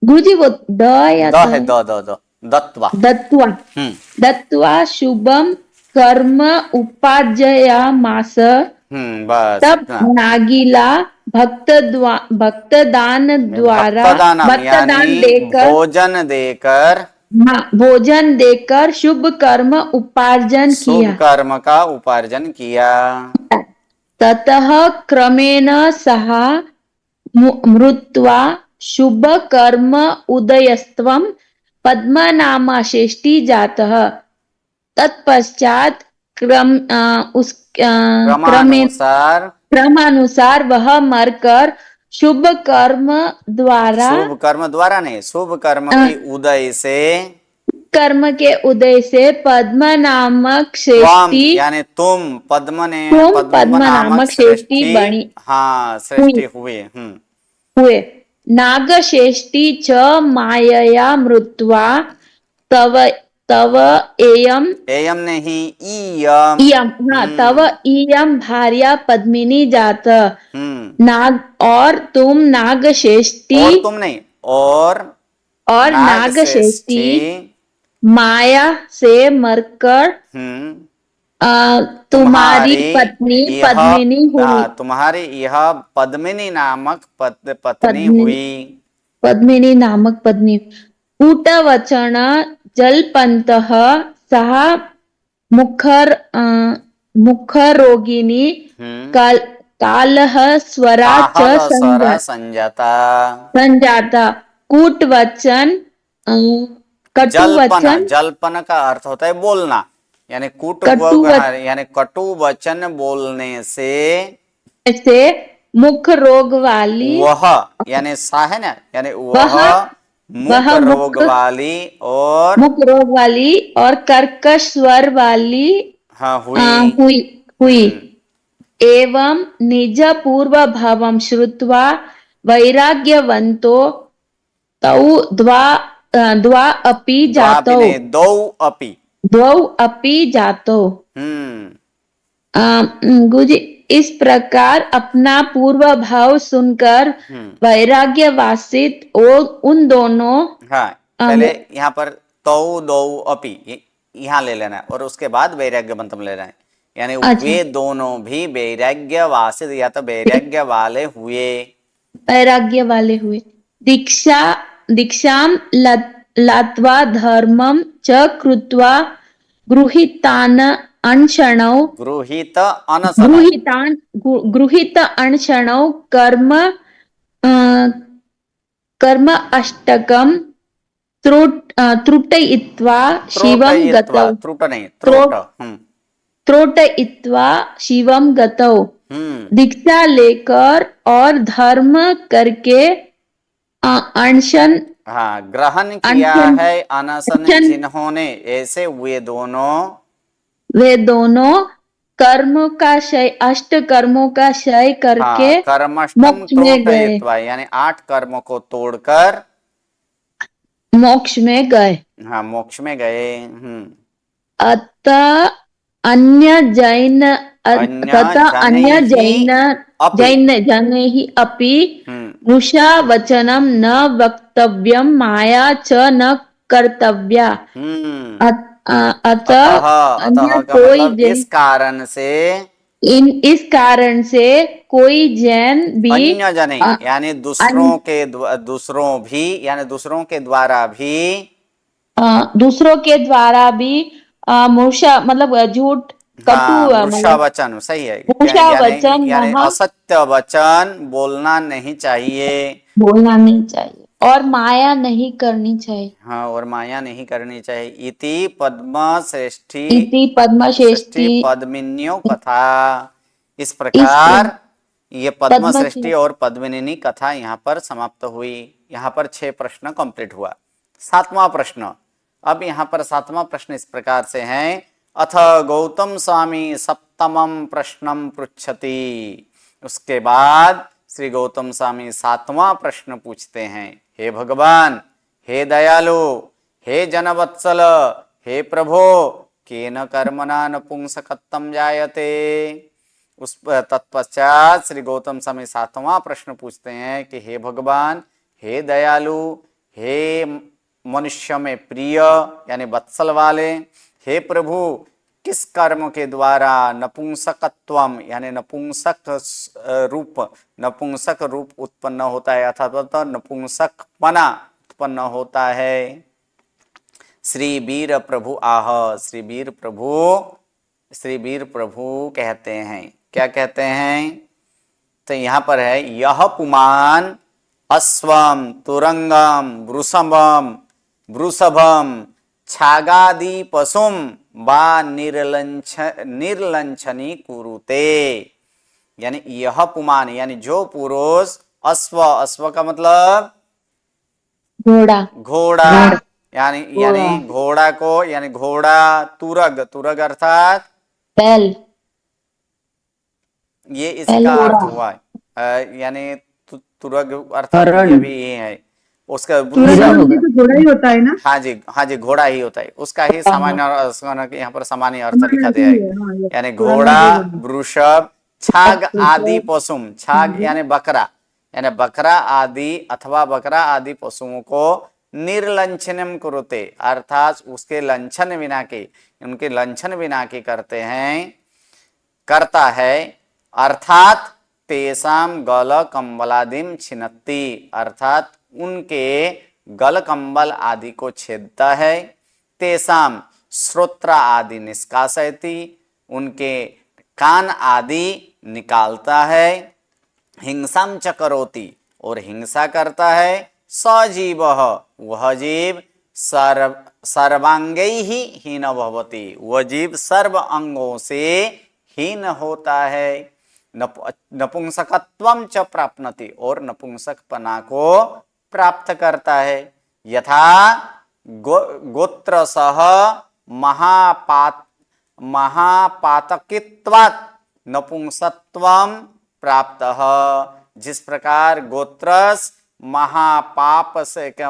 Speaker 5: गुरुजी वो द या दत्वा शुभम कर्म उपार्जयामास। तब नागीला भक्तदान देकर भोजन देकर शुभ कर्म उपार्जन किया।
Speaker 1: शुभ कर्म का उपार्जन किया।
Speaker 5: ततः क्रमेण सः मृत्वा शुभ कर्म उदयस्त्वं पद्मनामश्रेष्ठी जातः। तत्पश्चात क्रमानुसार वह मरकर शुभ कर्म द्वारा
Speaker 1: नहीं, शुभ कर्म के उदय से
Speaker 5: पद्म नामक श्रेष्ठी
Speaker 1: यानी तुम पद्म
Speaker 5: नामक श्रेष्ठी बनी।
Speaker 1: हाँ, श्रेष्ठी हुए।
Speaker 5: नागश्रेष्ठी च मायया मृत्वा तव एयम
Speaker 1: नहीं
Speaker 5: इयम तव इयम भार्या पद्मिनी जात। नाग और तुम नागश्रेष्ठी
Speaker 1: और तुम नहीं और
Speaker 5: नागश्रेष्ठी माया से मरकर तुम्हारी पत्नी पद्मिनी हुई।
Speaker 1: तुम्हारी यह पद्मिनी नामक पत्नी हुई।
Speaker 5: पद्मिनी नामक पत्नी। कूटवचन जल्पन्तः सः मुखरोगिणी कालः स्वरा च संजाता। कूटवचन कटुवचन।
Speaker 1: जल्पन का अर्थ होता है बोलना, यानी यानी कटु वचन बोलने से
Speaker 5: मुख रोग वाली
Speaker 1: वह यानी सा है ना, यानी वह मुख रोग वाली और
Speaker 5: कर्कश स्वर वाली हुई। एवं निज पूर्व भावम श्रुत्वा वैराग्यवंतो तौ द्वा अपि जातौ। द्वौ अपि जातो। गुरुजी इस प्रकार अपना पूर्व भाव सुनकर वैराग्य वासित और उन दोनों।
Speaker 1: हाँ, पहले यहाँ पर तौ दौ अपि यहाँ ले लेना है और उसके बाद वैराग्यवंतम ले लेना है, यानी वे दोनों भी वैराग्य वासित या तो वैराग्य वाले हुए। दीक्षाम लत्वा धर्मम च कृत्वा गृहीतान अनशनौ कर्म अष्टकम त्रुटयित्वा शिवम गतौ। दीक्षा लेकर और धर्म करके अनशन ग्रहण किया है। अनशन जिन्होंने, ऐसे वे दोनों
Speaker 5: कर्म का क्षय, अष्ट कर्मों का क्षय करके मोक्ष में गए,
Speaker 1: यानी 8 कर्मों को तोड़कर
Speaker 5: मोक्ष में गए।
Speaker 1: हाँ, मोक्ष में गए।
Speaker 5: अतः अन्य जैन जनैः अपि मुषा वचनम न वक्तव्यम माया च न कर्तव्या। अतः कोई
Speaker 1: इस
Speaker 5: कारण से कोई जैन भी
Speaker 1: अन्य जने यानी दूसरों के द्वारा भी मूषा मतलब झूठ
Speaker 5: कटु
Speaker 1: वृषा वचन सही है।
Speaker 5: वृषा
Speaker 1: यानी
Speaker 5: वचन
Speaker 1: यानी
Speaker 5: वह
Speaker 1: असत्य वचन बोलना नहीं चाहिए।
Speaker 5: बोलना नहीं चाहिए और माया नहीं करनी चाहिए।
Speaker 1: हाँ, और माया नहीं करनी चाहिए। इति पद्म श्रेष्ठी
Speaker 5: इति पद्मश्रेष्ठी
Speaker 1: पद्मिन्यो कथा। इस
Speaker 5: इस
Speaker 1: प्रकार ये पद्म श्रेष्ठी
Speaker 5: पद्मश्रेष्ठी
Speaker 1: और पद्मिनी कथा यहाँ पर समाप्त हुई। यहाँ पर 6 प्रश्न कंप्लीट हुआ। 7वां प्रश्न, अब यहाँ पर 7वां प्रश्न इस प्रकार से है। अथ गौतम स्वामी सप्तमं प्रश्नम पृच्छति। उसके बाद श्री गौतम स्वामी 7वां प्रश्न पूछते हैं। हे भगवान, हे दयालु, हे जनवत्सल, हे प्रभो, केन कर्मणा नपुंसकत्वं जायते। उस तत्पश्चात श्री गौतम स्वामी 7वां प्रश्न पूछते हैं कि हे भगवान, हे दयालु, हे मनुष्य में प्रिय यानी वत्सल वाले, हे प्रभु, किस कर्म के द्वारा नपुंसकत्वम यानी नपुंसक रूप उत्पन्न होता है अथवा नपुंसकपना उत्पन्न होता है। श्री वीर प्रभु आह। श्री वीर प्रभु कहते हैं। क्या कहते हैं? तो यहाँ पर है यह पुमान अश्वम तुरंगम वृषभम छागादि पशुम बा निर्लंछनी कुरुते। यानी यह पुमान यानी जो पुरुष अश्व का मतलब घोड़ा यानी घोड़ा को यानी घोड़ा, तुरग अर्थात
Speaker 5: बैल,
Speaker 1: ये इसका अर्थ हुआ है। यानी तुरग अर्थात ये भी ये है उसका
Speaker 6: घोड़ा ही होता है ना।
Speaker 1: हाँ जी घोड़ा ही होता है। उसका ही सामान्य यहाँ पर सामान्य अर्थ लिखा दिया है। यानी घोड़ा, वृषभ, छाग आदि पशुम। छाग यानी बकरा आदि अथवा बकरा आदि पशुओं को निर्लंछनम कुरुते अर्थात उसके लंछन बिना के उनके लंछन बिना के करता है। अर्थात तेसाम गल कंबलादिम छिन्नति अर्थात उनके गल कंबल आदि को छेदता है। तेसाम श्रोत्र आदि निष्कासयति उनके कान आदि निकालता है। हिंसाम च करोति और हिंसा करता है। सजीव वह जीव सर्वांगै ही हीन भवति वह जीव सर्व अंगों से हीन होता है। नपुंसकत्वम च प्राप्नति और नपुंसकपना को प्राप्त करता है। यथा गोत्र सह महापातकित्वात् नपुंसकत्वम प्राप्तः। जिस प्रकार गोत्रस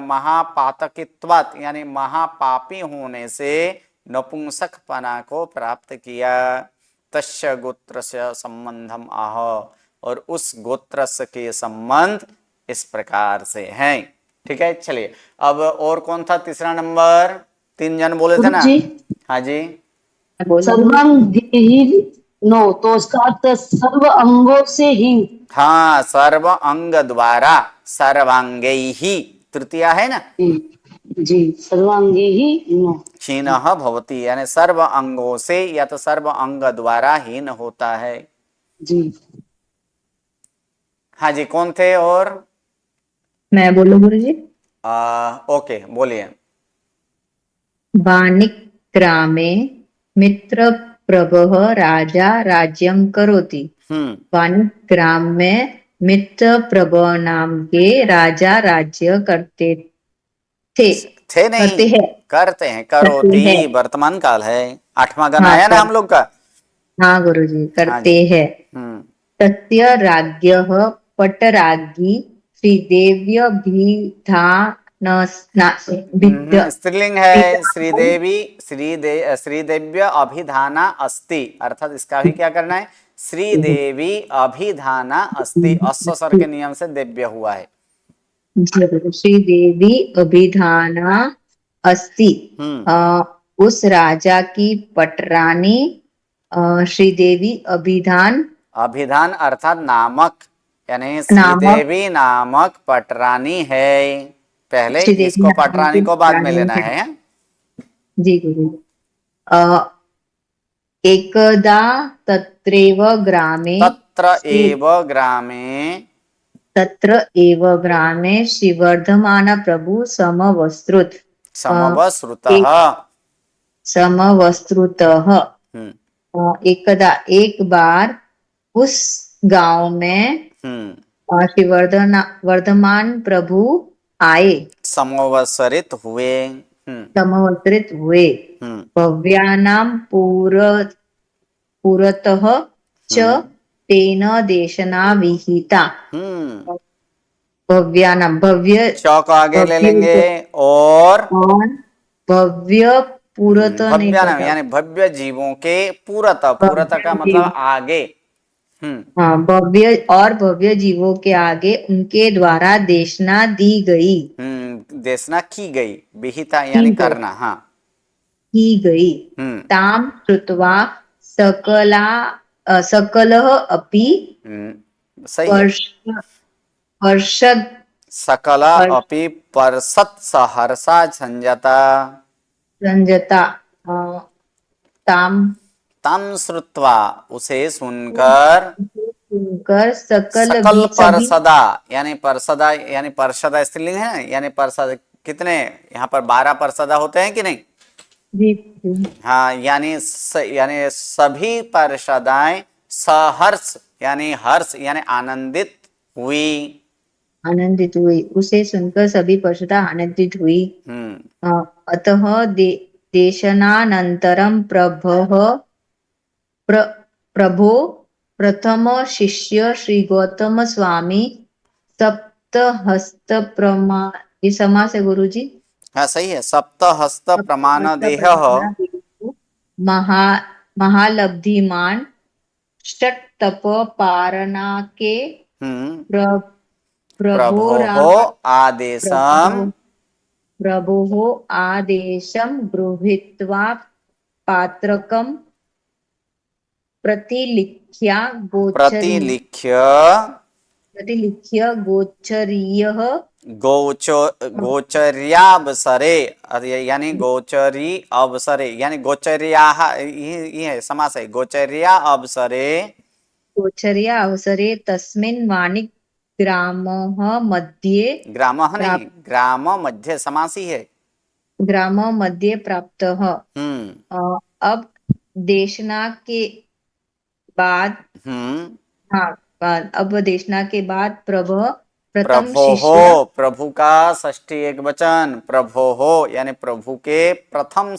Speaker 1: महापातकित्वात् यानी महापापी होने से नपुंसकपना को प्राप्त किया। तस्य गोत्रस्य संबंधम आह और उस गोत्रस्य के संबंध इस प्रकार से हैं। ठीक है, चलिए अब और कौन था तीसरा नंबर? 3 जन बोले थे ना। हाँ जी,
Speaker 3: नो तो उसका अर्थ सर्व अंगों से ही।
Speaker 1: हाँ, सर्व अंग द्वारा सर्वांगे ही तृतीया है ना
Speaker 3: जी, सर्वांगे ही नो
Speaker 1: हीन भवति यानी सर्व अंगों से या तो सर्व अंग द्वारा हीन होता है
Speaker 3: जी।
Speaker 1: हाँ जी, कौन थे? और
Speaker 6: मैं बोलूं गुरुजी?
Speaker 1: ओके, बोलिए।
Speaker 5: वाणिक ग्रामे मित्र प्रभः राजा राज्यम करोति। वाणिक ग्राम में मित्र प्रभु नाम के राजा राज्य करते
Speaker 1: नहीं करते हैं करोति वर्तमान काल है। 8वां गण आया ना हम लोग का।
Speaker 5: हाँ गुरुजी, करते हैं। तस्य राज्ञः पटराज्ञी
Speaker 1: स्त्रीलिंग है। श्रीदेव्य अभिधाना अस्ति अर्थात इसका भी क्या करना है? श्रीदेवी अभिधाना अस्ति अश्व स्वर के नियम से दिव्य हुआ है।
Speaker 5: श्रीदेवी अभिधाना अस्ति उस राजा की पटरानी श्रीदेवी अभिधान
Speaker 1: अर्थात नामक यानी श्रीदेवी नामक पटरानी है। पहले इसको पटरानी को बाद में लेना है।
Speaker 5: जी गुरु। एकदा तत्रैव ग्रामे तत्र एव ग्रामे श्रीवर्धमान प्रभु
Speaker 1: समवस्रुतः।
Speaker 5: समवस्त्रुतः। एकदा एक बार उस गांव में श्री वर्धमान प्रभु आए,
Speaker 1: समवसरित हुए।
Speaker 5: समवस्त्रित हुए। भव्यानां पुरतः च तेन देशना विहिता। भव्यानां भव्य
Speaker 1: च को आगे ले लेंगे और
Speaker 5: भव्य पुरत नहीं
Speaker 1: भव्यानाम
Speaker 5: पता।
Speaker 1: यानी भव्य जीवों के पूरत, पूरत का मतलब आगे।
Speaker 5: हाँ, भव्य और भव्य जीवों के आगे उनके द्वारा देशना दी गई।
Speaker 1: देशना की गई, विहिता यानी करना। हाँ,
Speaker 5: की गई। ताम श्रुत्वा सकलः अपि
Speaker 1: सही है।
Speaker 5: पर्षद
Speaker 1: सकला अपि परसत सहर्षा संजता।
Speaker 5: ताम
Speaker 1: तम श्रुत्वा उसे सुनकर
Speaker 5: सकल
Speaker 1: सकल
Speaker 5: सभी
Speaker 1: परसदा यानी परसदा यानी परसदा स्त्रीलिंग है ना, यानी परसद कितने यहाँ पर 12 परसदा होते हैं कि नहीं? हाँ, यानी सभी पार्षदाएं सहर्ष यानी हर्ष यानी आनंदित हुई।
Speaker 5: आनंदित हुई, उसे सुनकर सभी पार्षदा आनंदित हुई। अतः देशनानंतरम प्रभो प्रथम शिष्य श्री गौतम स्वामी सप्तहस्त प्रमाण, ये समास है गुरु जी?
Speaker 1: हाँ सही है। सप्तहस्त प्रमाण देह
Speaker 5: महालब्धिमान षट तप पारना के प्रभोः आदेशं गृहीत्वा पात्रकं प्रतिलिख्य गोचर्यावसरे यानी गोचरी अवसरे यानी गोचर्या, ये है समास है। गोचर्या अवसरे तस्मिन् वाणिक ग्रामः मध्ये समासी है। ग्राम मध्ये प्राप्त। अब देशना के बाद अब देशना के बाद प्रभु का षष्ठी एक वचन, प्रभो हो यानी प्रभु के प्रथम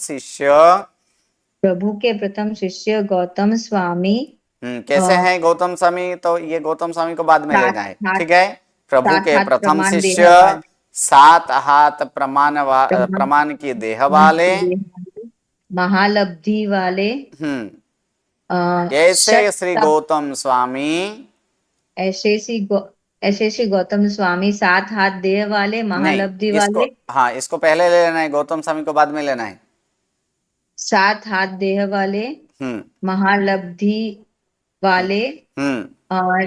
Speaker 5: शिष्य गौतम स्वामी। कैसे हैं गौतम स्वामी? तो ये गौतम स्वामी को बाद में लेना है, ठीक है। प्रभु के प्रथम शिष्य, 7 हाथ प्रमाण की देह वाले, महालब्धि वाले। कैसे श्री गौतम स्वामी, ऐसे श्री गौतम स्वामी 7 हाथ देह वाले, महालब्धि वाले। हाँ, इसको पहले ले लेना है, गौतम स्वामी को बाद में लेना है। 7 हाथ देह वाले, महालब्धि वाले,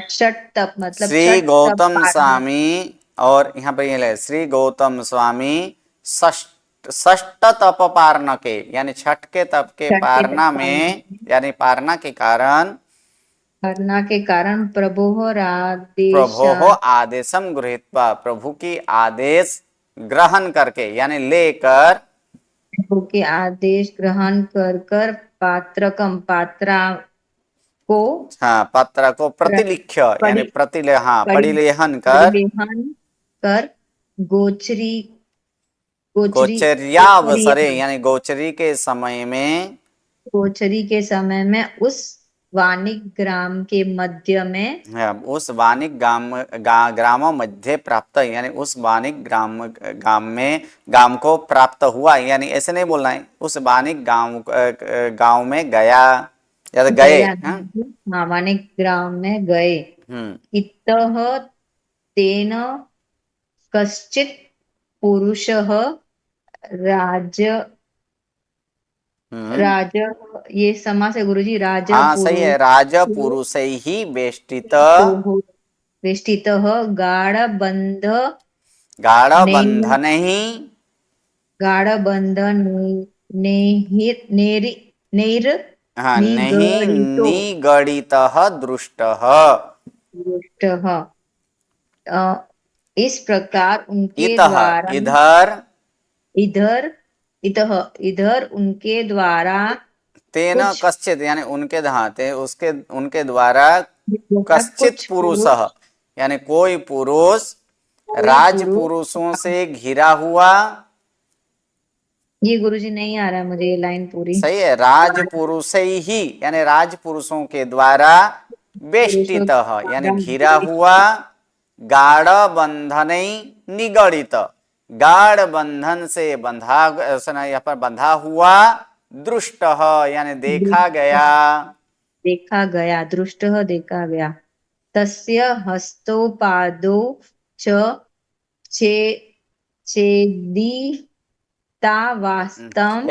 Speaker 5: षट तप मतलब श्री गौतम स्वामी। और यहाँ पर ये ले श्री गौतम स्वामी षष्ठ तप पारना के यानी छठ के तप के पारना में यानी पारना के कारण प्रभो आदेशम गृहीत्वा प्रभु की आदेश ग्रहण करके यानी लेकर, प्रभु के आदेश ग्रहण कर पात्रा को प्रतिलिख्य यानी परिलेहन कर गोचर्यावसरे यानी गोचरी के समय में उस वाणिक ग्राम के मध्य में, उस वाणिक ग्राम मध्य प्राप्त यानी उस वाणिक गांव को प्राप्त हुआ। यानी ऐसे नहीं बोलना है, उस वाणिक गांव में गया या तो गए। हाँ, वाणिक ग्राम में गए। इतः तेन कश्चित् पुरुषः राज ये समास है गुरुजी। राज, हाँ सही है। राज पुरुष ही वेष्टित गाढ़ बंधन नैर
Speaker 1: हाँ, नहीं
Speaker 5: निगडितो
Speaker 1: निगडितः दृष्टः।
Speaker 5: दृष्टः। इस प्रकार उनके
Speaker 1: इतः
Speaker 5: द्वारा
Speaker 1: इधर,
Speaker 5: इधर इतः इधर उनके द्वारा
Speaker 1: तेन
Speaker 5: कुछ
Speaker 1: कश्चित यानी उनके धाते उसके उनके द्वारा कश्चित
Speaker 5: कुछ
Speaker 1: पुरुष
Speaker 5: पुरुष
Speaker 1: यानी कोई पुरुष
Speaker 5: कोई
Speaker 1: राज
Speaker 5: पुरुष
Speaker 1: पुरुषों से घिरा हुआ।
Speaker 5: ये गुरुजी नहीं आ रहा है मुझे ये लाइन पूरी।
Speaker 1: सही है, राज पुरुष ही यानी राज पुरुषों के द्वारा
Speaker 5: पुरुषों
Speaker 1: बेष्टित यानी घिरा हुआ, गाढ़ बंधन निगड़ित गाढ़ बंधन से बंधा, यहाँ पर बंधा हुआ, दृष्ट यानी देखा गया।
Speaker 5: देखा गया, दृष्टः देखा गया। तस्य हस्तौ पादौ च छे छेदितावास्तम।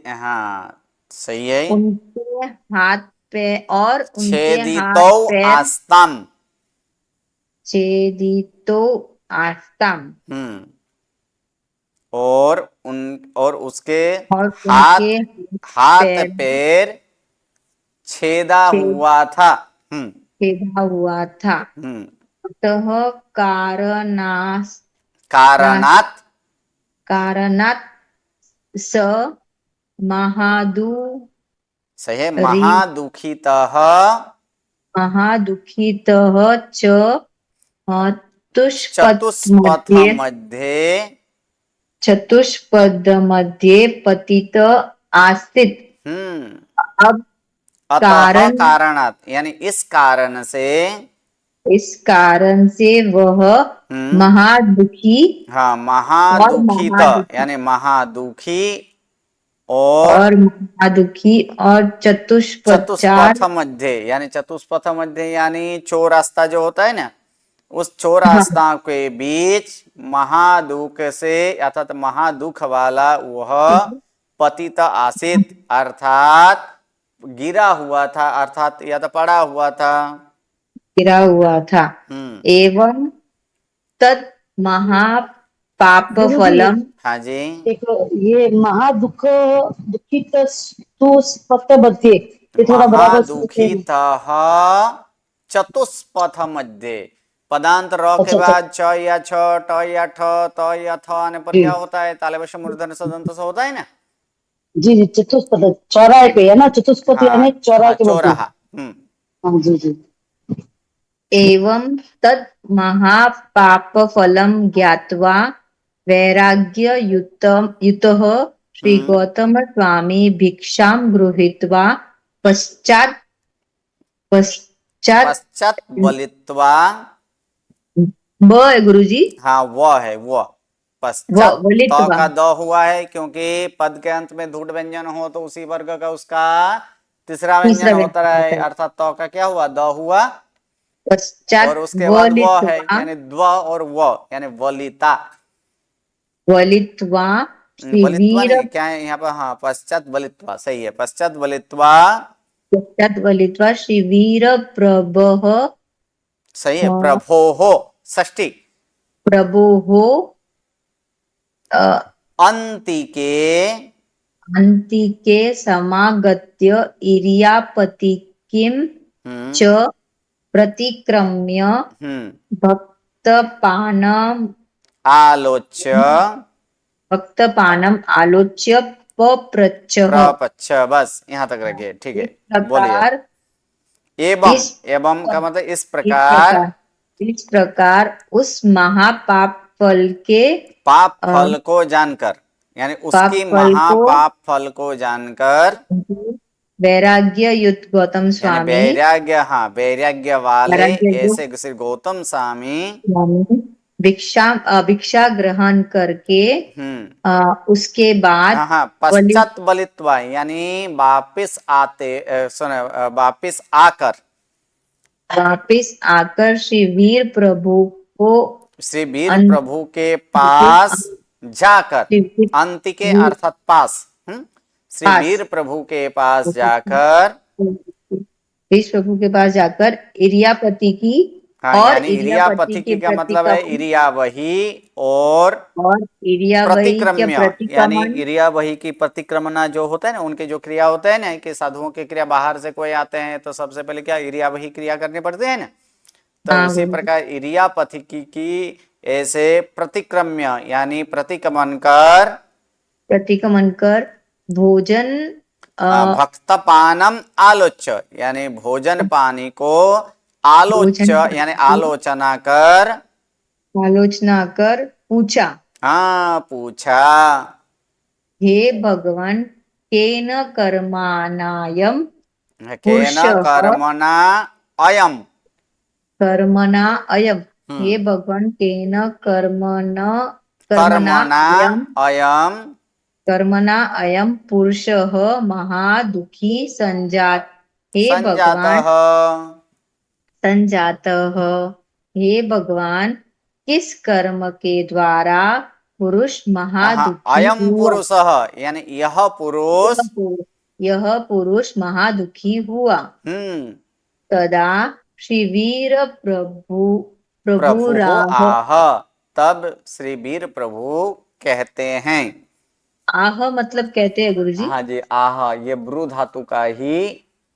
Speaker 1: हाँ सही है,
Speaker 5: उनके हाथ पे और उनके हाथ
Speaker 1: छेदितौ
Speaker 5: पैर
Speaker 1: आस्तम।
Speaker 5: छेदितो आस्तम
Speaker 1: और उसके
Speaker 5: और
Speaker 1: हाथ
Speaker 5: उनके
Speaker 1: हाथ
Speaker 5: पैर
Speaker 1: पैर छेदा हुआ था।
Speaker 5: छेदा हुआ था।
Speaker 1: हम्म
Speaker 5: अतः कारणास
Speaker 1: कारणात
Speaker 5: कारणात् स महादु
Speaker 1: सही है, महादुखितः
Speaker 5: महादुखितः च
Speaker 1: चतुष्पथ
Speaker 5: चतुष्पद मध्ये पतित आस्तित। अब
Speaker 1: अतः कारणात यानी इस कारण से,
Speaker 5: इस कारण से वह महादुखी
Speaker 1: हाँ महादुखित यानी महादुखी
Speaker 5: और महादुखी और
Speaker 1: चतुष्पथ मध्य यानी चतुष्पथ मध्य यानी चौरास्ता जो होता है ना, उस चौरास्ता के बीच महादुख से अर्थात महादुख वाला वह पतित आसित अर्थात गिरा हुआ था, अर्थात या तो पड़ा हुआ था,
Speaker 5: गिरा हुआ था। एवं तत् महापाप फलम।
Speaker 1: हाँ जी,
Speaker 6: देखो ये महादुख दुखित पथ मध्य, ये थोड़ा बराबर से।
Speaker 1: महादुखित चतुष्पथ मध्य, पदांत र के
Speaker 6: अच्छा अच्छा
Speaker 1: बाद च या छ ट या ठ त या थ आने पर
Speaker 6: जी
Speaker 1: क्या होता है, तालव्य मूर्धन्य सदंत से होता है ना।
Speaker 6: जी जी, चतुष्पथ चौराहे पे है ना, चतुष्पथ
Speaker 1: हाँ
Speaker 6: यानी चौराहे
Speaker 1: हाँ
Speaker 6: के मध्य।
Speaker 1: चौराहा।
Speaker 6: हाँ जी जी।
Speaker 5: एवं तत् महापाप फलम ज्ञात्वा वैराग्य युतः श्री गौतम स्वामी भिक्षां गृहीत्वा पश्चात
Speaker 1: पश्चात बलित्वा,
Speaker 5: ब है गुरुजी।
Speaker 1: हाँ वो है वो पश्चात तो
Speaker 5: बलित्वा
Speaker 1: का द हुआ है, क्योंकि पद के अंत में धूट व्यंजन हो तो उसी वर्ग का उसका तीसरा व्यंजन होता है, अर्थात तो का क्या हुआ, द हुआ,
Speaker 5: पश्चात
Speaker 1: और उसके बाद व है यानी द्व और व यानी वलिता।
Speaker 5: वलित्वा
Speaker 1: बलित्वा
Speaker 5: शिवीर
Speaker 1: नहीं क्या है यहाँ पर, हाँ पश्चात बलित्वा सही है, पश्चात बलित्वा
Speaker 5: शिवीर प्रभः
Speaker 1: सही है, प्रभो हो षष्ठी,
Speaker 5: प्रभो हो
Speaker 1: अंतिके
Speaker 5: अंतिके समागत्य इरियापतिकिं च प्रतिक्रम्य भक्तपानम् आलोच्य पप्रच्छ।
Speaker 1: बस यहाँ तक रखिए, ठीक है बोलिए। एवं का मतलब इस
Speaker 5: प्रकार उस महापाप फल के
Speaker 1: पाप फल को जानकर यानी उसकी महापाप फल को जानकर
Speaker 5: वैराग्य युक्त गौतम स्वामी,
Speaker 1: वैराग्य, हाँ वैराग्य वाले ऐसे श्री गौतम स्वामी
Speaker 5: भिक्षा ग्रहण करके उसके बाद
Speaker 1: हाँ पश्चात बलित्वा यानी वापिस आते वापिस आकर
Speaker 5: श्री वीर प्रभु
Speaker 1: के पास जाकर, अंति के अर्थात पास, श्री वीर प्रभु के पास जाकर
Speaker 5: प्रभु के पास जाकर इरियापति की
Speaker 1: हाँ,
Speaker 5: और
Speaker 1: यानी
Speaker 5: इरियापति
Speaker 1: इरियापथिकी
Speaker 5: के
Speaker 1: का मतलब है
Speaker 5: प्रतिक्रमण
Speaker 1: इरियावही और
Speaker 5: और इरियावही के
Speaker 1: प्रतिक्रम्य, यानी
Speaker 5: प्रतिक्रमण।
Speaker 1: इरियावही की प्रतिक्रमणा जो होता है ना, उनके जो क्रिया होते हैं ना, कि साधुओं की क्रिया, बाहर से कोई आते हैं तो सबसे पहले क्या इरियावही क्रिया करनी पड़ती है ना, तो
Speaker 5: हाँ
Speaker 1: उसी
Speaker 5: गुरुजी,
Speaker 1: प्रकार इरियापथिकी की ऐसे प्रतिक्रम्य यानी प्रतिक्रमण कर
Speaker 5: प्रतिक्रमण कर भोजन
Speaker 1: भक्त पानम आलोच्य, यानी भोजन पानी को
Speaker 5: भोजन
Speaker 1: आलोच्य यानी
Speaker 5: पानी की
Speaker 1: आलोचना कर,
Speaker 5: आलोचना कर पूछा,
Speaker 1: हाँ पूछा,
Speaker 5: हे भगवान केन कर्माणायम
Speaker 1: केन
Speaker 5: पुरुषः
Speaker 1: कर्मणा अयम,
Speaker 5: कर्मणा अयम, हे
Speaker 1: हम्म,
Speaker 5: भगवान केन
Speaker 1: कर्मणा अयम
Speaker 5: कर्मणा अयम पुरुषः महादुखी संजात, हे भगवान
Speaker 1: संजातः,
Speaker 5: संजातः, हे भगवान किस कर्म के द्वारा पुरुष महादुखी
Speaker 1: अयम
Speaker 5: हुआ,
Speaker 1: पुरुषः यानी यह पुरुष,
Speaker 5: यह पुरुष महादुखी हुआ।
Speaker 1: हम्म,
Speaker 5: तदा श्री वीर प्रभु
Speaker 1: प्रभु
Speaker 5: प्रभुराह,
Speaker 1: आह, तब श्री वीर प्रभु कहते हैं,
Speaker 5: आह मतलब कहते हैं गुरुजी।
Speaker 1: हाँ जी, आह ये ब्रू धातु का ही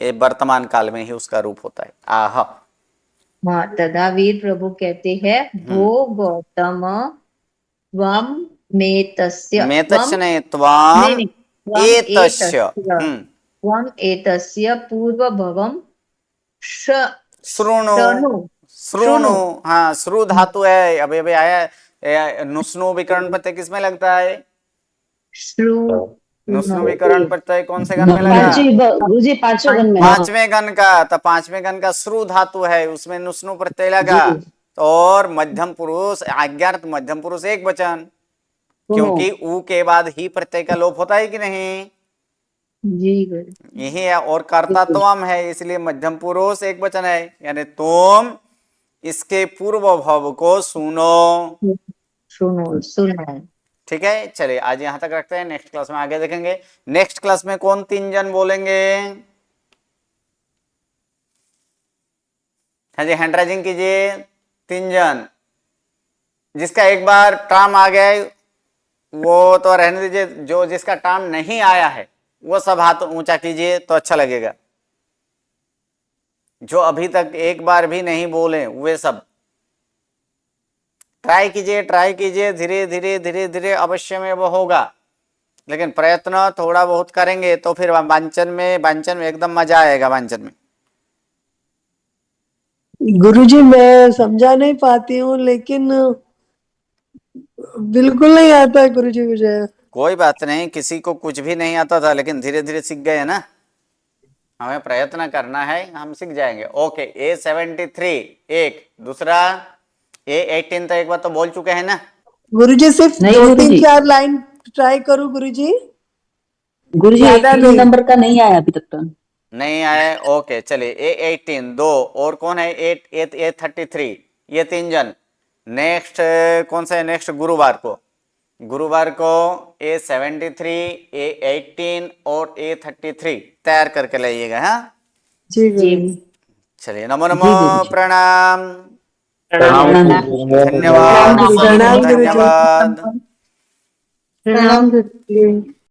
Speaker 1: ये वर्तमान काल में ही उसका रूप होता है, आह,
Speaker 5: हाँ, तदा वीर प्रभु कहते हैं, भो गौतम त्वम
Speaker 1: मेतस्य
Speaker 5: त्वम
Speaker 1: नहीं त्वाम
Speaker 5: नहीं, त्वम
Speaker 1: एतस्य,
Speaker 5: त्वम एतस्य पूर्वभवम श-
Speaker 1: श्रुणु,
Speaker 5: शृणु
Speaker 1: श्रुणु,
Speaker 5: शृणु
Speaker 1: हाँ श्रु धातु है, अभी अभी आया है, नुस्नु विकरण प्रत्यय किसमें लगता है,
Speaker 5: श्रु
Speaker 1: नुस्नु विकरण प्रत्यय कौन से गण में लगा,
Speaker 6: गुरुजी पांचवें गण में, हाँ
Speaker 1: पांचवें गण का, तो पांचवें गण का श्रु धातु है, उसमें नुस्नु प्रत्यय लगा,
Speaker 6: जी,
Speaker 1: और मध्यम पुरुष आज्ञार्थ मध्यम पुरुष एक वचन, क्योंकि ऊ के बाद ही प्रत्यय का लोप होता है कि नहीं,
Speaker 5: जी गुरु,
Speaker 1: यही है, और कर्तात्वम है, इसलिए मध्यम पुरुष एक वचन है, यानी तुम इसके पूर्व भव को सुनो,
Speaker 5: सुनो सुनो।
Speaker 1: ठीक है। चलिए आज यहां तक रखते हैं, नेक्स्ट क्लास में आगे देखेंगे। नेक्स्ट क्लास में कौन 3 जन बोलेंगे, हाँ जी हैंड राइजिंग कीजिए, 3 जन, जिसका एक बार टर्म आ गया है वो तो रहने दीजिए, जो जिसका टर्म नहीं आया है वो सब हाथ ऊंचा कीजिए तो अच्छा लगेगा, जो अभी तक एक बार भी नहीं बोले वे सब ट्राई कीजिए, धीरे धीरे धीरे धीरे अवश्य में वो होगा, लेकिन प्रयत्न थोड़ा बहुत करेंगे तो फिर वांचन में एकदम मजा आएगा वांचन में।
Speaker 4: गुरुजी मैं समझा नहीं पाती हूँ, लेकिन बिल्कुल नहीं आता है गुरुजी मुझे।
Speaker 1: कोई बात नहीं, किसी को कुछ भी नहीं आता था, लेकिन धीरे धीरे सीख गए ना, हमें प्रयत्न करना है, हम सीख जाएंगे। ओके, A73 एक, दूसरा A18 तो एक बार तो बोल चुके हैं ना
Speaker 4: गुरुजी सिर्फ
Speaker 6: नहीं
Speaker 4: 2-3-4 लाइन ट्राई करूँ गुरुजी?
Speaker 6: गुरुजी
Speaker 4: ज्यादा
Speaker 6: 18
Speaker 4: नहीं।
Speaker 6: नंबर का नहीं आया अभी तक तो।
Speaker 1: नहीं आए, ओके चलिए A18 दो, और कौन है A33, ये 3 जन। नेक्स्ट कौन सा है, नेक्स्ट गुरुवार को A73, A18 और A33 तैयार करके लाइएगा। हाँ
Speaker 4: जी गुरुजी।
Speaker 1: चलिए, नमो नमो, प्रणाम,
Speaker 6: प्रणाम
Speaker 1: धन्यवाद,
Speaker 4: प्रणाम गुरुजी।
Speaker 1: धन्यवाद।
Speaker 4: प्रणाम गुरुजी।